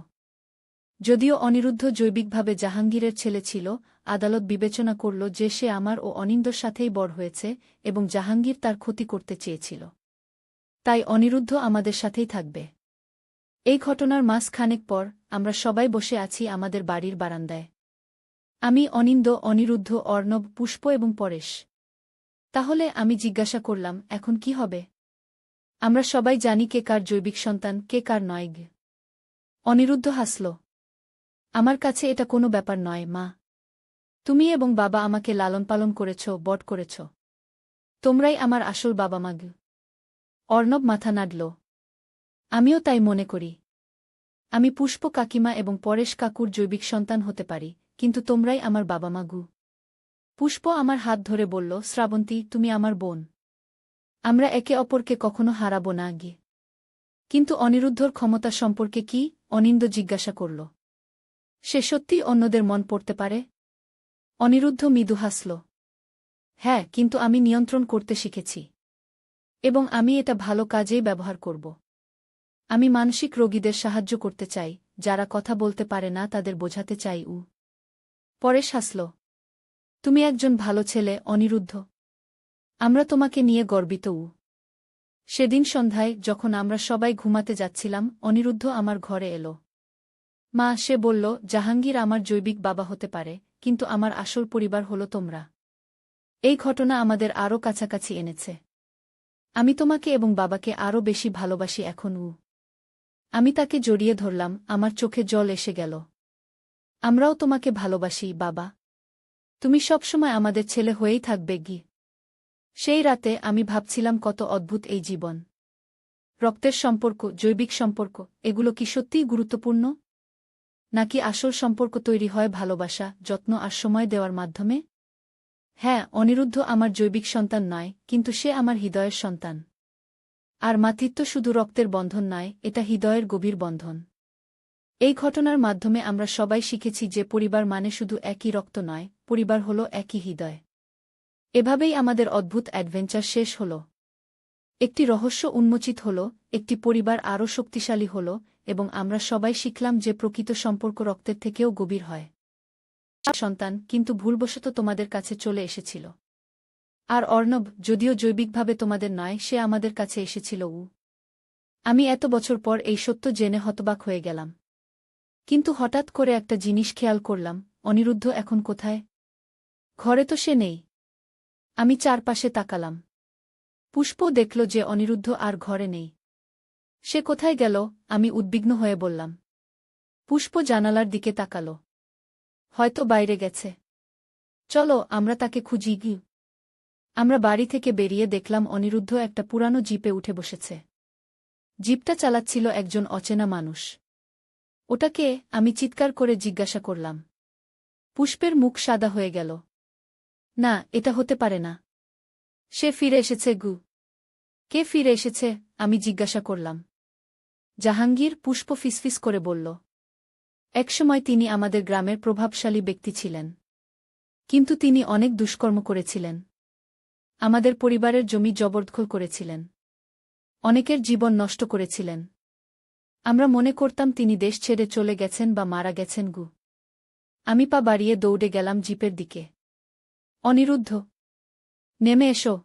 যদিও অনিরুদ্ধ জৈবিকভাবে জাহাঙ্গীরের ছেলে ছিল, আদালত বিবেচনা করল যে সে আমার ও অনিন্দর সাথেই বড় হয়েছে এবং জাহাঙ্গীর তার ক্ষতি করতে চেয়েছিল। তাই অনিরুদ্ধ আমাদের সাথেই থাকবে। এই ঘটনার মাস খানেক পর, আমরা সবাই বসে আছি আমাদের বাড়ির বারান্দায়। আমি, অনিন্দ, অনিরুদ্ধ, অর্ণব, পুষ্প এবং পরেশ। তাহলে আমি জিজ্ঞাসা করলাম, এখন কি হবে? আমরা সবাই জানি কে কার জৈবিক সন্তান, কে কার নয়। অনিরুদ্ধ হাসল। আমার কাছে এটা কোনো ব্যাপার নয়, মা। তুমি এবং বাবা আমাকে লালন পালন করেছ, বড় করেছ। তোমরাই আমার আসল বাবা মা। অর্ণব মাথা নাড়ল। আমিও তাই মনে করি। আমি পুষ্প কাকিমা এবং পরেশ কাকুর জৈবিক সন্তান হতে পারি, কিন্তু তোমরাই আমার বাবা মা। পুষ্প আমার হাত ধরে বলল, শ্রাবন্তী, তুমি আমার বোন। আমরা একে অপরকে কখনো হারাব না। কিন্তু অনিরুদ্ধর ক্ষমতা সম্পর্কে কি? অনিন্দ জিজ্ঞাসা করল। সে সত্যিই অন্যদের মন পড়তে পারে? অনিরুদ্ধ মৃদু হাসল। হ্যাঁ, কিন্তু আমি নিয়ন্ত্রণ করতে শিখেছি। এবং আমি এটা ভালো কাজেই ব্যবহার করব। আমি মানসিক রোগীদের সাহায্য করতে চাই, যারা কথা বলতে পারে না তাদের বোঝাতে চাই। পরেশ হাসল। তুমি একজন ভালো ছেলে, অনিরুদ্ধ। আমরা তোমাকে নিয়ে গর্বিত। সেদিন সন্ধ্যায় যখন আমরা সবাই ঘুমাতে যাচ্ছিলাম, অনিরুদ্ধ আমার ঘরে এলো। মা, সে বলল, জাহাঙ্গীর আমার জৈবিক বাবা হতে পারে, কিন্তু আমার আসল পরিবার হলো তোমরা। এই ঘটনা আমাদের আরও কাছাকাছি এনেছে। আমি তোমাকে এবং বাবাকে আরও বেশি ভালোবাসি এখন। আমি তাকে জড়িয়ে ধরলাম, আমার চোখে জল এসে গেল। আমরাও তোমাকে ভালোবাসি, বাবা। তুমি সবসময় আমাদের ছেলে হয়েই থাকবে। সেই রাতে আমি ভাবছিলাম কত অদ্ভুত এই জীবন। রক্তের সম্পর্ক, জৈবিক সম্পর্ক, এগুলো কি সত্যিই গুরুত্বপূর্ণ? নাকি আসল সম্পর্ক তৈরি হয় ভালোবাসা, যত্ন আর সময় দেওয়ার মাধ্যমে? হ্যাঁ, অনিরুদ্ধ আমার জৈবিক সন্তান নয়, কিন্তু সে আমার হৃদয়ের সন্তান। আর মাতৃত্ব শুধু রক্তের বন্ধন নয়, এটা হৃদয়ের গভীর বন্ধন। এই ঘটনার মাধ্যমে আমরা সবাই শিখেছি যে পরিবার মানে শুধু একই রক্ত নয়, পরিবার হলো একই হৃদয়। এভাবেই আমাদের অদ্ভুত অ্যাডভেঞ্চার শেষ হল। একটি রহস্য উন্মোচিত হল, একটি পরিবার আরও শক্তিশালী হল, এবং আমরা সবাই শিখলাম যে প্রকৃত সম্পর্ক রক্তের থেকেও গভীর হয়। সন্তান, কিন্তু ভুলবশত তোমাদের কাছে চলে এসেছিল। আর অর্ণব, যদিও জৈবিকভাবে তোমাদের নয়, সে আমাদের কাছে এসেছিল। আমি এত বছর পর এই সত্য জেনে হতবাক হয়ে গেলাম। কিন্তু হঠাৎ করে একটা জিনিস খেয়াল করলাম, অনিরুদ্ধ এখন কোথায়? ঘরে তো সে নেই। আমি চারপাশে তাকালাম। পুষ্প দেখল যে অনিরুদ্ধ আর ঘরে নেই। সে কোথায় গেল? আমি উদ্বিগ্ন হয়ে বললাম। পুষ্প জানালার দিকে তাকাল। হয়তো বাইরে গেছে। চলো, আমরা তাকে খুঁজি। আমরা বাড়ি থেকে বেরিয়ে দেখলাম অনিরুদ্ধ একটা পুরানো জিপে উঠে বসেছে। জিপটা চালাচ্ছিল একজন অচেনা মানুষ। ওটা কে? আমি চিৎকার করে জিজ্ঞাসা করলাম। পুষ্পের মুখ সাদা হয়ে গেল। না, এটা হতে পারে না। সে ফিরে এসেছে। কে ফিরে এসেছে? আমি জিজ্ঞাসা করলাম। জাহাঙ্গীর, পুষ্প ফিসফিস করে বলল। একসময় তিনি আমাদের গ্রামের প্রভাবশালী ব্যক্তি ছিলেন। কিন্তু তিনি অনেক দুষ্কর্ম করেছিলেন। আমাদের পরিবারের জমি জবরদখল করেছিলেন। অনেকের জীবন নষ্ট করেছিলেন। আমরা মনে করতাম তিনি দেশ ছেড়ে চলে গেছেন বা মারা গেছেন। আমি পা বাড়িয়ে দৌড়ে গেলাম জিপের দিকে। অনিরুদ্ধ, নেমে এসো।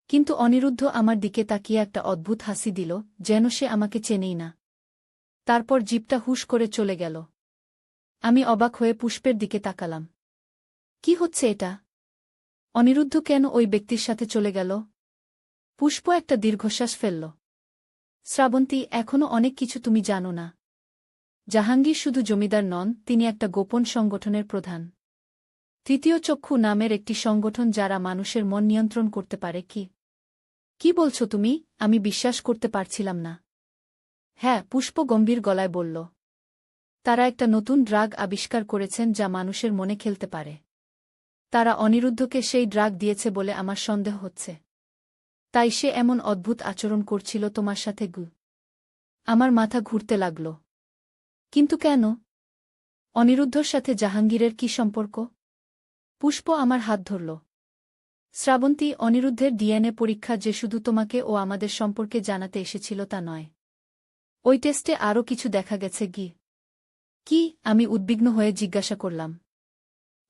কিন্তু অনিরুদ্ধ আমার দিকে তাকিয়ে একটা অদ্ভুত হাসি দিল, যেন সে আমাকে চেনেই না। তারপর জিপটা হুশ করে চলে গেল। আমি অবাক হয়ে পুষ্পের দিকে তাকালাম। কি হচ্ছে এটা? অনিরুদ্ধ কেন ওই ব্যক্তির সাথে চলে গেল? পুষ্প একটা দীর্ঘশ্বাস ফেলল। শ্রাবন্তী, এখনও অনেক কিছু তুমি জানো না। জাহাঙ্গীর শুধু জমিদার নন, তিনি একটা গোপন সংগঠনের প্রধান। তৃতীয় চক্ষু নামের একটি সংগঠন, যারা মানুষের মন নিয়ন্ত্রণ করতে পারে। কি বলছো তুমি? আমি বিশ্বাস করতে পারছিলাম না। হ্যাঁ, পুষ্প গম্ভীর গলায় বলল। তারা একটা নতুন ড্রাগ আবিষ্কার করেছেন যা মানুষের মনে খেলতে পারে। তারা অনিরুদ্ধকে সেই ড্রাগ দিয়েছে বলে আমার সন্দেহ হচ্ছে। তাই সে এমন অদ্ভুত আচরণ করছিল তোমার সাথে। আমার মাথা ঘুরতে লাগল। কিন্তু কেন? অনিরুদ্ধর সাথে জাহাঙ্গীরের কি সম্পর্ক? পুষ্প আমার হাত ধরল। শ্রাবন্তী, অনিরুদ্ধের ডিএনএ পরীক্ষা যে শুধু তোমাকে ও আমাদের সম্পর্কে জানাতে এসেছিল তা নয়। ওই টেস্টে আরও কিছু দেখা গেছে। কি? আমি উদ্বিগ্ন হয়ে জিজ্ঞাসা করলাম।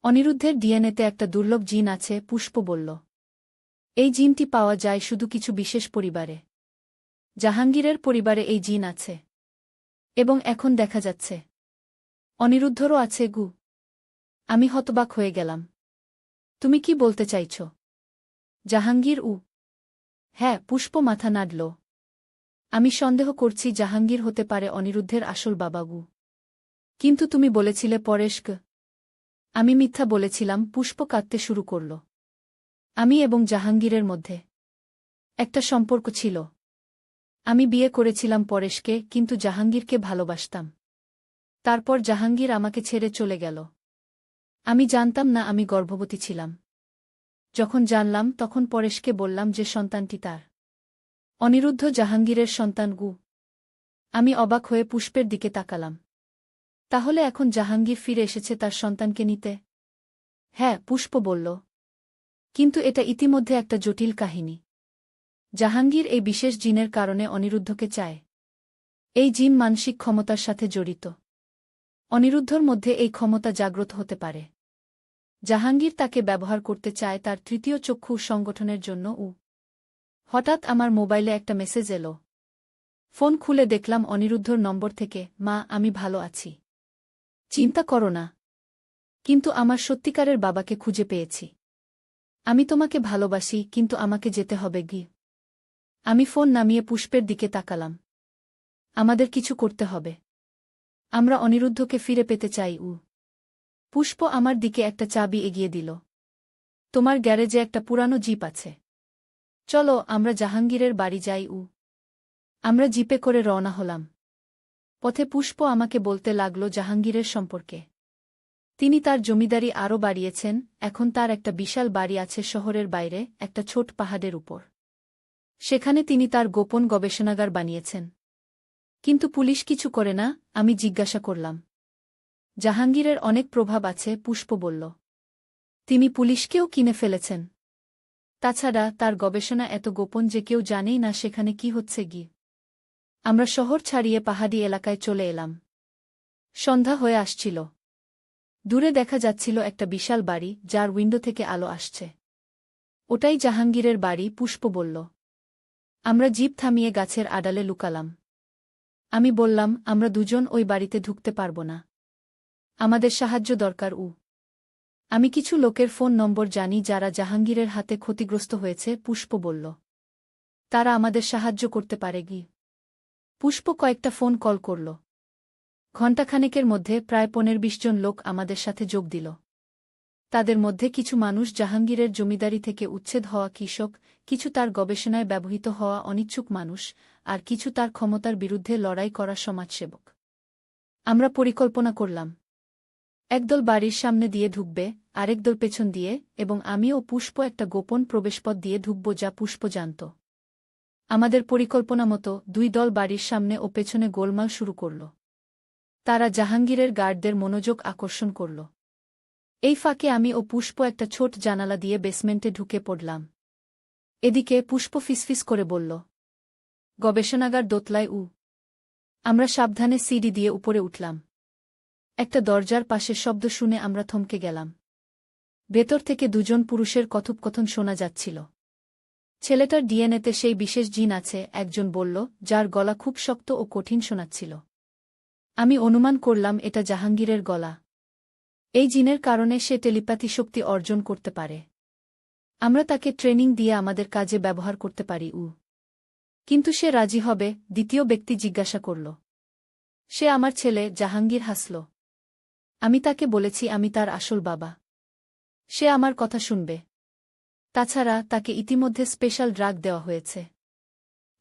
অনিরুদ্ধের ডিএনএতে একটা দুর্লভ জিন আছে, পুষ্প বলল। এই জিনটি পাওয়া যায় শুধু কিছু বিশেষ পরিবারে। জাহাঙ্গীরের পরিবারে এই জিন আছে। এবং এখন দেখা যাচ্ছে অনিরুদ্ধরও আছে। আমি হতবাক হয়ে গেলাম। তুমি কি বলতে চাইছ? জাহাঙ্গীর? হ্যাঁ, পুষ্প মাথা নাড়ল। আমি সন্দেহ করছি জাহাঙ্গীর হতে পারে অনিরুদ্ধের আসল বাবা। কিন্তু তুমি বলেছিলে পরেশকে। আমি মিথ্যা বলেছিলাম। পুষ্প কাঁদতে শুরু করল। আমি এবং জাহাঙ্গীরের মধ্যে একটা সম্পর্ক ছিল। আমি বিয়ে করেছিলাম পরেশকে, কিন্তু জাহাঙ্গীরকে ভালোবাসতাম। তারপর জাহাঙ্গীর আমাকে ছেড়ে চলে গেল। আমি জানতাম না আমি গর্ভবতী ছিলাম। যখন জানলাম তখন পরেশকে বললাম যে সন্তানটি তার। অনিরুদ্ধ জাহাঙ্গীরের সন্তান গু। আমি অবাক হয়ে পুষ্পের দিকে তাকালাম। তাহলে এখন জাহাঙ্গীর ফিরে এসেছে তার সন্তানকে নিতে? হ্যাঁ, পুষ্প বলল। কিন্তু এটা ইতিমধ্যে একটা জটিল কাহিনী। জাহাঙ্গীর এই বিশেষ জিনের কারণে অনিরুদ্ধকে চায়। এই জিন মানসিক ক্ষমতার সাথে জড়িত। অনিরুদ্ধর মধ্যে এই ক্ষমতা জাগ্রত হতে পারে। জাহাঙ্গীর তাকে ব্যবহার করতে চায় তার তৃতীয় চক্ষু সংগঠনের জন্য। হঠাৎ আমার মোবাইলে একটা মেসেজ এলো। ফোন খুলে দেখলাম অনিরুদ্ধর নম্বর থেকে, মা, আমি ভালো আছি। চিন্তা করো না। কিন্তু আমার সত্যিকারের বাবাকে খুঁজে পেয়েছি। আমি তোমাকে ভালোবাসি, কিন্তু আমাকে যেতে হবে গি। আমি ফোন নামিয়ে পুষ্পের দিকে তাকালাম। আমাদের কিছু করতে হবে। আমরা অনিরুদ্ধকে ফিরে পেতে চাই। পুষ্প আমার দিকে একটা চাবি এগিয়ে দিল। তোমার গ্যারেজে একটা পুরানো জিপ আছে। চলো আমরা জাহাঙ্গীরের বাড়ি যাই। আমরা জিপে করে রওনা হলাম। পথে পুষ্প আমাকে বলতে লাগল জাহাঙ্গীরের সম্পর্কে। তিনি তার জমিদারি আরও বাড়িয়েছেন। এখন তার একটা বিশাল বাড়ি আছে শহরের বাইরে, একটা ছোট পাহাড়ের উপর। সেখানে তিনি তার গোপন গবেষণাগার বানিয়েছেন। কিন্তু পুলিশ কিছু করে না। আমি জিজ্ঞাসা করলাম। জাহাঙ্গীরের অনেক প্রভাব আছে, পুষ্প বলল। তিনি পুলিশকেও কিনে ফেলেছেন। তাছাড়া তার গবেষণা এত গোপন যে কেউ জানেই না সেখানে কি হচ্ছে গি। আমরা শহর ছাড়িয়ে পাহাড়ি এলাকায় চলে এলাম। সন্ধ্যা হয়ে আসছিল। দূরে দেখা যাচ্ছিল একটা বিশাল বাড়ি, যার উইন্ডো থেকে আলো আসছে। ওটাই জাহাঙ্গীরের বাড়ি, পুষ্প বলল। আমরা জিপ থামিয়ে গাছের আড়ালে লুকালাম। আমি বললাম, আমরা দুজন ওই বাড়িতে ঢুকতে পারব না। আমাদের সাহায্য দরকার। আমি কিছু লোকের ফোন নম্বর জানি যারা জাহাঙ্গীরের হাতে ক্ষতিগ্রস্ত হয়েছে, পুষ্প বলল। তারা আমাদের সাহায্য করতে পারে গি। পুষ্প কয়েকটা ফোন কল করল। ঘণ্টাখানেকের মধ্যে প্রায় 15-20 জন লোক আমাদের সাথে যোগ দিল। তাদের মধ্যে কিছু মানুষ জাহাঙ্গীরের জমিদারি থেকে উচ্ছেদ হওয়া কৃষক, কিছু তার গবেষণায় ব্যবহৃত হওয়া অনিচ্ছুক মানুষ, আর কিছু তার ক্ষমতার বিরুদ্ধে লড়াই করা সমাজসেবক। আমরা পরিকল্পনা করলাম। একদল বাড়ির সামনে দিয়ে ঢুকবে, আরেক দল পেছন দিয়ে, এবং আমি ও পুষ্প একটা গোপন প্রবেশপথ দিয়ে ঢুকব যা পুষ্প জানত। আমাদের পরিকল্পনা মতো 2 দল বাড়ির সামনে ও পেছনে গোলমাল শুরু করল। তারা জাহাঙ্গীরের গার্ডদের মনোযোগ আকর্ষণ করল। এই ফাঁকে আমি ও পুষ্প একটা ছোট জানালা দিয়ে বেসমেন্টে ঢুকে পড়লাম। এদিকে পুষ্প ফিসফিস করে বলল, গবেষণাগার দোতলায়। আমরা সাবধানে সিঁড়ি দিয়ে উপরে উঠলাম। একটা দরজার পাশে শব্দ শুনে আমরা থমকে গেলাম। ভেতর থেকে 2 জন পুরুষের কথোপকথন শোনা যাচ্ছিল। ছেলেটার ডিএনএতে সেই বিশেষ জিন আছে, একজন বলল, যার গলা খুব শক্ত ও কঠিন শোনাচ্ছিল। আমি অনুমান করলাম এটা জাহাঙ্গীরের গলা। এই জিনের কারণে সে টেলিপ্যাথি শক্তি অর্জন করতে পারে। আমরা তাকে ট্রেনিং দিয়ে আমাদের কাজে ব্যবহার করতে পারি। কিন্তু সে রাজি হবে? দ্বিতীয় ব্যক্তি জিজ্ঞাসা করল। সে আমার ছেলে। জাহাঙ্গীর হাসল। আমি তাকে বলেছি আমি তার আসল বাবা। সে আমার কথা শুনবে। তাছাড়া তাকে ইতিমধ্যে স্পেশাল ড্রাগ দেওয়া হয়েছে।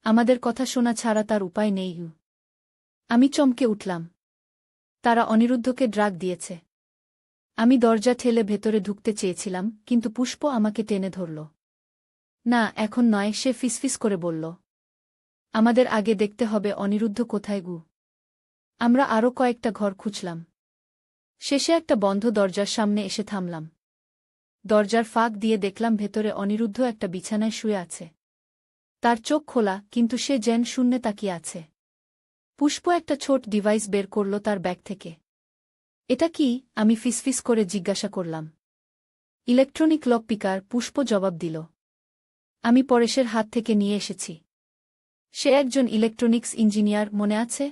আমাদের কথা শোনা ছাড়া তার উপায় নেই। আমি চমকে উঠলাম। তারা অনিরুদ্ধকে ড্রাগ দিয়েছে। আমি দরজা ঠেলে ভেতরে ঢুকতে চেয়েছিলাম, কিন্তু পুষ্প আমাকে টেনে ধরল। না, এখন নয়, সে ফিসফিস করে বলল। আমাদের আগে দেখতে হবে অনিরুদ্ধ কোথায়। আমরা আরও কয়েকটা ঘর খুঁজলাম। শেষে একটা বন্ধ দরজার সামনে এসে থামলাম। দরজার ফাঁক দিয়ে দেখলাম ভেতরে অনিরুদ্ধ একটা বিছানায় শুয়ে আছে। তার চোখ খোলা, কিন্তু সে যেন শূন্যে তাকিয়ে আছে। পুষ্প একটা ছোট ডিভাইস বের করল তার ব্যাগ থেকে। এটা কি? আমি ফিসফিস করে জিজ্ঞাসা করলাম। ইলেকট্রনিক লক পিকার, পুষ্প জবাব দিল। আমি পরেশের হাত থেকে নিয়ে এসেছি। সে একজন ইলেকট্রনিক্স ইঞ্জিনিয়ার, মনে আছে?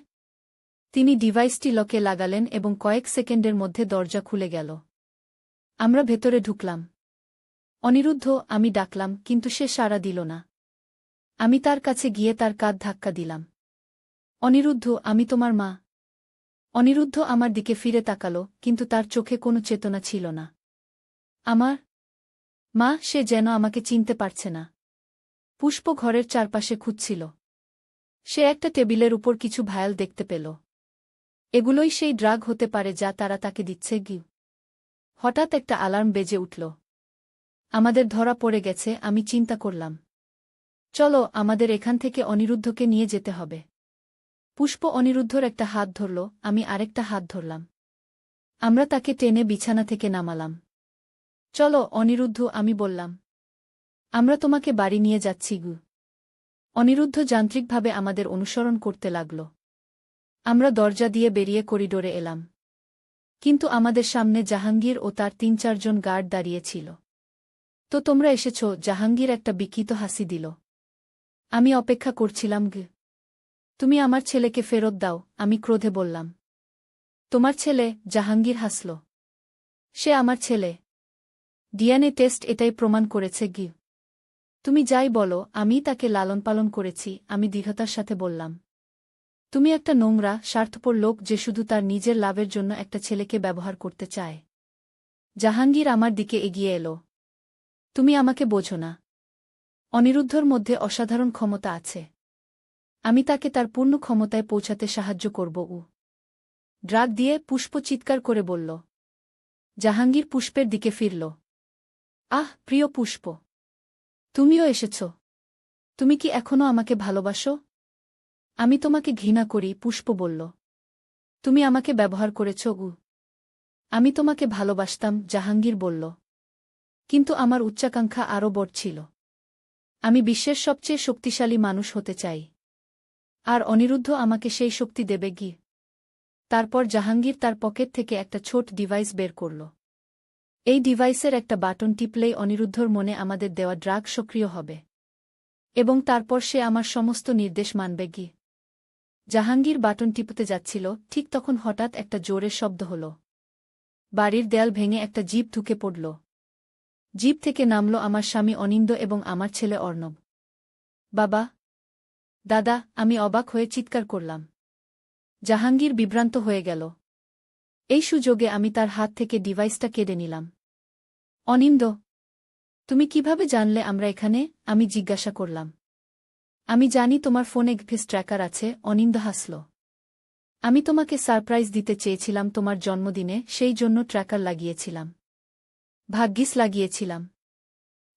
তিনি ডিভাইসটি লকে লাগালেন এবং কয়েক সেকেন্ডের মধ্যে দরজা খুলে গেল। আমরা ভেতরে ঢুকলাম। অনিরুদ্ধ, আমি ডাকলাম, কিন্তু সে সাড়া দিল না। আমি তার কাছে গিয়ে তার কাঁধ ধাক্কা দিলাম। অনিরুদ্ধ, আমি তোমার মা। অনিরুদ্ধ আমার দিকে ফিরে তাকাল, কিন্তু তার চোখে কোনো চেতনা ছিল না। আমার মা, সে যেন আমাকে চিনতে পারছে না। পুষ্প ঘরের চারপাশে খুঁজছিল। সে একটা টেবিলের উপর কিছু ভায়াল দেখতে পেল। এগুলোই সেই ড্রাগ হতে পারে যা তারা তাকে দিচ্ছে। হঠাৎ একটা অ্যালার্ম বেজে উঠল। আমাদের ধরা পড়ে গেছে, আমি চিন্তা করলাম। চলো, আমাদের এখান থেকে অনিরুদ্ধকে নিয়ে যেতে হবে। পুষ্প অনিরুদ্ধর একটা হাত ধরল, আমি আরেকটা হাত ধরলাম। আমরা তাকে টেনে বিছানা থেকে নামালাম। চলো অনিরুদ্ধ, আমি বললাম। আমরা তোমাকে বাড়ি নিয়ে যাচ্ছি। অনিরুদ্ধ যান্ত্রিকভাবে আমাদের অনুসরণ করতে লাগল। আমরা দরজা দিয়ে বেরিয়ে করিডোরে এলাম। কিন্তু আমাদের সামনে জাহাঙ্গীর ও তার ৩-৪ জন গার্ড দাঁড়িয়ে ছিল। তো তোমরা এসেছ, জাহাঙ্গীর একটা বিকৃত হাসি দিল। আমি অপেক্ষা করছিলাম। তুমি আমার ছেলেকে ফেরত দাও, আমি ক্রোধে বললাম। তোমার ছেলে? জাহাঙ্গীর হাসল। সে আমার ছেলে। ডিএনএ টেস্ট এটাই প্রমাণ করেছে। তুমি যাই বলো, আমি তাকে লালন পালন করেছি, আমি দৃঢ়তার সাথে বললাম। তুমি একটা নোংরা, স্বার্থপর লোক যে শুধু তার নিজের লাভের জন্য একটা ছেলেকে ব্যবহার করতে চায়। জাহাঙ্গীর আমার দিকে এগিয়ে এলো। তুমি আমাকে বোঝো না। অনিরুদ্ধর মধ্যে অসাধারণ ক্ষমতা আছে। আমি তাকে তার পূর্ণ ক্ষমতায় পৌঁছাতে সাহায্য করব। ড্রাগ দিয়ে? পুষ্প চিৎকার করে বলল। জাহাঙ্গীর পুষ্পের দিকে ফিরল। আহ, প্রিয় পুষ্প, তুমিও এসেছ। তুমি কি এখনও আমাকে ভালোবাসো? আমি তোমাকে ঘৃণা করি, পুষ্প বলল। তুমি আমাকে ব্যবহার করেছ। আমি তোমাকে ভালোবাসতাম, জাহাঙ্গীর বলল। কিন্তু আমার উচ্চাকাঙ্ক্ষা আরও বড় ছিল। আমি বিশ্বের সবচেয়ে শক্তিশালী মানুষ হতে চাই। আর অনিরুদ্ধ আমাকে সেই শক্তি দেবে। তারপর জাহাঙ্গীর তার পকেট থেকে একটা ছোট ডিভাইস বের করল। এই ডিভাইসের একটা বাটন টিপলেই অনিরুদ্ধর মনে আমাদের দেওয়া ড্রাগ সক্রিয় হবে। এবং তারপর সে আমার সমস্ত নির্দেশ মানবে। জাহাঙ্গীর বাটন টিপতে যাচ্ছিল, ঠিক তখন হঠাৎ একটা জোরের শব্দ হল। বাড়ির দেয়াল ভেঙে একটা জিপ ঢুকে পড়ল। জিপ থেকে নামল আমার স্বামী অনিন্দ এবং আমার ছেলে অর্ণব। বাবা! দাদা! আমি অবাক হয়ে চিৎকার করলাম। জাহাঙ্গীর বিভ্রান্ত হয়ে গেল। এই সুযোগে আমি তার হাত থেকে ডিভাইসটা কেড়ে নিলাম। অনিন্দ, তুমি কিভাবে জানলে আমরা এখানে? আমি জিজ্ঞাসা করলাম। আমি জানি তোমার ফোনে ফেস ট্র্যাকার আছে, অনিন্দ হাসল। আমি তোমাকে সারপ্রাইজ দিতে চেয়েছিলাম তোমার জন্মদিনে, সেই জন্য ট্র্যাকার লাগিয়েছিলাম। ভাগ্যিস লাগিয়েছিলাম।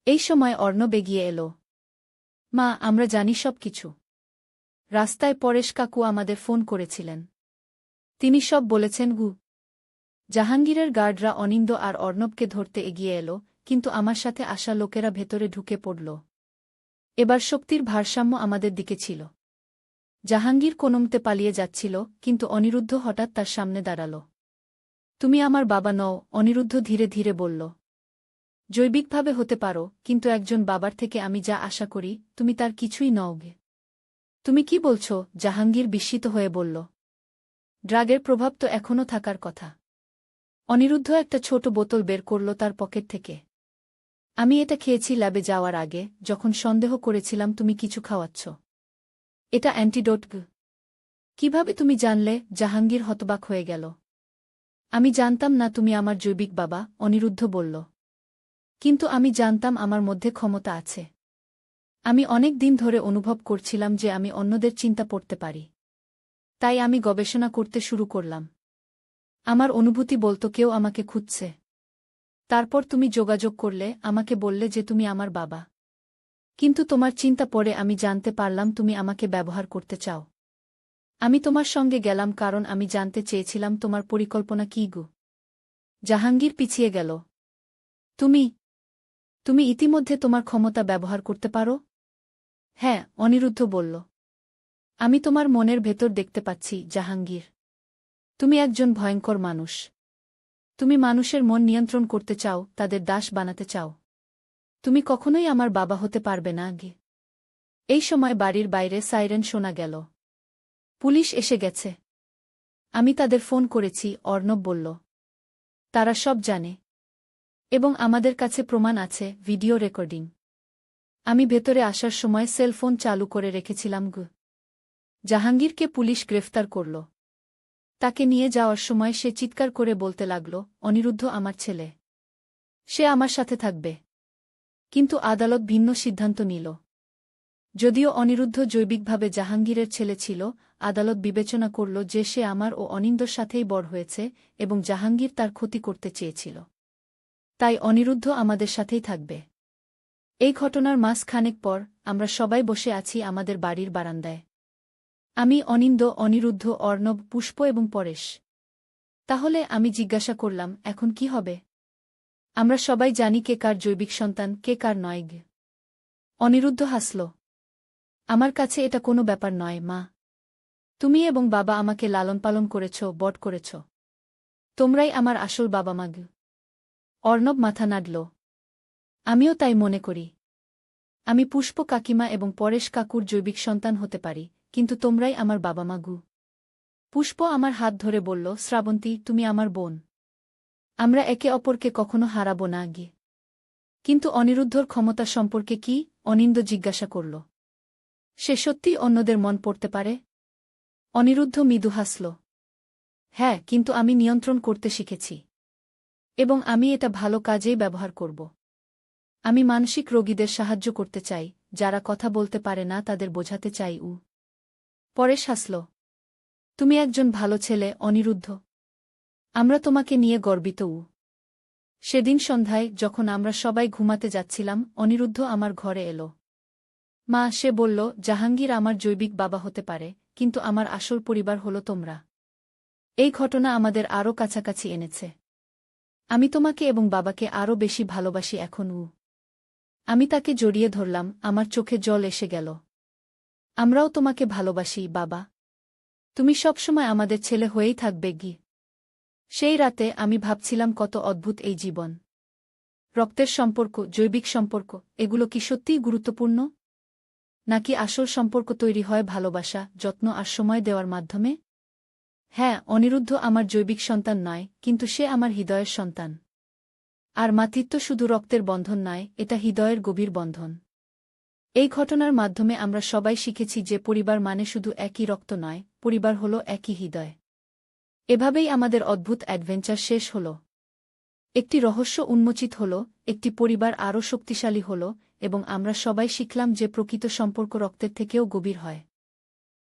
এই সময় অর্ণব এগিয়ে এলো। মা, আমরা জানি সব কিছু। রাস্তায় পরেশ কাকু আমাদের ফোন করেছিলেন। তিনি সব বলেছেন। জাহাঙ্গীরের গার্ডরা অনিন্দ আর অর্ণবকে ধরতে এগিয়ে এলো, কিন্তু আমার সাথে আসা লোকেরা ভেতরে ঢুকে পড়ল। এবার শক্তির ভারসাম্য আমাদের দিকে ছিল। জাহাঙ্গীর কোনোমতে পালিয়ে যাচ্ছিল, কিন্তু অনিরুদ্ধ হঠাৎ তার সামনে দাঁড়াল। তুমি আমার বাবা নও, অনিরুদ্ধ ধীরে ধীরে বলল। জৈবিকভাবে হতে পারো, কিন্তু একজন বাবার থেকে আমি যা আশা করি, তুমি তার কিছুই নও। তুমি কি বলছ? জাহাঙ্গীর বিস্মিত হয়ে বলল। ড্রাগের প্রভাব তো এখনও থাকার কথা। অনিরুদ্ধ একটা ছোট বোতল বের করল তার পকেট থেকে। আমি এটা খেয়েছি ল্যাবে যাওয়ার আগে, যখন সন্দেহ করেছিলাম তুমি কিছু খাওয়াচ্ছ। এটা অ্যান্টিডোট। কিভাবে তুমি জানলে? জাহাঙ্গীর হতবাক হয়ে গেল। আমি জানতাম না তুমি আমার জৈবিক বাবা, অনিরুদ্ধ বলল। কিন্তু আমি জানতাম আমার মধ্যে ক্ষমতা আছে। আমি অনেক দিন ধরে অনুভব করছিলাম যে আমি অন্যদের চিন্তা পড়তে পারি। তাই আমি গবেষণা করতে শুরু করলাম। আমার অনুভূতি বলতো কেউ আমাকে খুঁজছে। তারপর তুমি যোগাযোগ করলে, আমাকে বললে যে তুমি আমার বাবা। কিন্তু তোমার চিন্তা পড়ে আমি জানতে পারলাম তুমি আমাকে ব্যবহার করতে চাও। আমি তোমার সঙ্গে গেলাম কারণ আমি জানতে চেয়েছিলাম তোমার পরিকল্পনা কী। জাহাঙ্গীর পিছিয়ে গেল। তুমি ইতিমধ্যে তোমার ক্ষমতা ব্যবহার করতে পারো? হ্যাঁ, অনিরুদ্ধ বলল। আমি তোমার মনের ভেতর দেখতে পাচ্ছি, জাহাঙ্গীর। তুমি একজন ভয়ঙ্কর মানুষ। তুমি মানুষের মন নিয়ন্ত্রণ করতে চাও, তাদের দাস বানাতে চাও। তুমি কখনোই আমার বাবা হতে পারবে না। এই সময় বাড়ির বাইরে সাইরেন শোনা গেল। পুলিশ এসে গেছে। আমি তাদের ফোন করেছি, অর্ণব বলল। তারা সব জানে। এবং আমাদের কাছে প্রমাণ আছে, ভিডিও রেকর্ডিং। আমি ভেতরে আসার সময় সেলফোন চালু করে রেখেছিলাম। জাহাঙ্গীরকে পুলিশ গ্রেফতার করল। তাকে নিয়ে যাওয়ার সময় সে চিৎকার করে বলতে লাগল, অনিরুদ্ধ আমার ছেলে। সে আমার সাথে থাকবে। কিন্তু আদালত ভিন্ন সিদ্ধান্ত নিল। যদিও অনিরুদ্ধ জৈবিকভাবে জাহাঙ্গীরের ছেলে ছিল, আদালত বিবেচনা করল যে সে আমার ও অনিন্দর সাথেই বড় হয়েছে এবং জাহাঙ্গীর তার ক্ষতি করতে চেয়েছিল। তাই অনিরুদ্ধ আমাদের সাথেই থাকবে। এই ঘটনার মাস খানেক পর আমরা সবাই বসে আছি আমাদের বাড়ির বারান্দায়। আমি, অনিন্দ, অনিরুদ্ধ, অর্ণব, পুষ্প এবং পরেশ। তাহলে আমি জিজ্ঞাসা করলাম, এখন কি হবে? আমরা সবাই জানি কে কার জৈবিক সন্তান, কে কার নয়। অনিরুদ্ধ হাসল। আমার কাছে এটা কোনো ব্যাপার নয়, মা। তুমি এবং বাবা আমাকে লালন পালন করেছ, বড় করেছ। তোমরাই আমার আসল বাবা মা। অর্ণব মাথা নাড়ল। আমিও তাই মনে করি। আমি পুষ্প কাকিমা এবং পরেশ কাকুর জৈবিক সন্তান হতে পারি, কিন্তু তোমরাই আমার বাবা মা। পুষ্প আমার হাত ধরে বলল, শ্রাবন্তী, তুমি আমার বোন। আমরা একে অপরকে কখনো হারাব না। কিন্তু অনিরুদ্ধর ক্ষমতা সম্পর্কে কি? অনিন্দ জিজ্ঞাসা করল। সে সত্যি অন্যদের মন পড়তে পারে? অনিরুদ্ধ মৃদু হাসল। হ্যাঁ, কিন্তু আমি নিয়ন্ত্রণ করতে শিখেছি। এবং আমি এটা ভালো কাজেই ব্যবহার করব। আমি মানসিক রোগীদের সাহায্য করতে চাই, যারা কথা বলতে পারে না তাদের বোঝাতে চাই। পরেশ হাসল। তুমি একজন ভালো ছেলে, অনিরুদ্ধ। আমরা তোমাকে নিয়ে গর্বিত। সেদিন সন্ধ্যায় যখন আমরা সবাই ঘুমাতে যাচ্ছিলাম, অনিরুদ্ধ আমার ঘরে এলো। মা, সে বলল, জাহাঙ্গীর আমার জৈবিক বাবা হতে পারে, কিন্তু আমার আসল পরিবার হলো তোমরা। এই ঘটনা আমাদের আরও কাছাকাছি এনেছে। আমি তোমাকে এবং বাবাকে আরও বেশি ভালোবাসি এখন। আমি তাকে জড়িয়ে ধরলাম, আমার চোখে জল এসে গেল। আমরাও তোমাকে ভালোবাসি, বাবা। তুমি সবসময় আমাদের ছেলে হয়েই থাকবে। সেই রাতে আমি ভাবছিলাম কত অদ্ভুত এই জীবন। রক্তের সম্পর্ক, জৈবিক সম্পর্ক, এগুলো কি সত্যিই গুরুত্বপূর্ণ? নাকি আসল সম্পর্ক তৈরি হয় ভালোবাসা, যত্ন আর সময় দেওয়ার মাধ্যমে? হ্যাঁ, অনিরুদ্ধ আমার জৈবিক সন্তান নয়, কিন্তু সে আমার হৃদয়ের সন্তান। আর মাতৃত্ব শুধু রক্তের বন্ধন নয়, এটা হৃদয়ের গভীর বন্ধন। এই ঘটনার মাধ্যমে আমরা সবাই শিখেছি যে পরিবার মানে শুধু একই রক্ত নয়, পরিবার হলো একই হৃদয়। এভাবেই আমাদের অদ্ভুত অ্যাডভেঞ্চার শেষ হল। একটি রহস্য উন্মোচিত হল, একটি পরিবার আরও শক্তিশালী হল, এবং আমরা সবাই শিখলাম যে প্রকৃত সম্পর্ক রক্তের থেকেও গভীর হয়।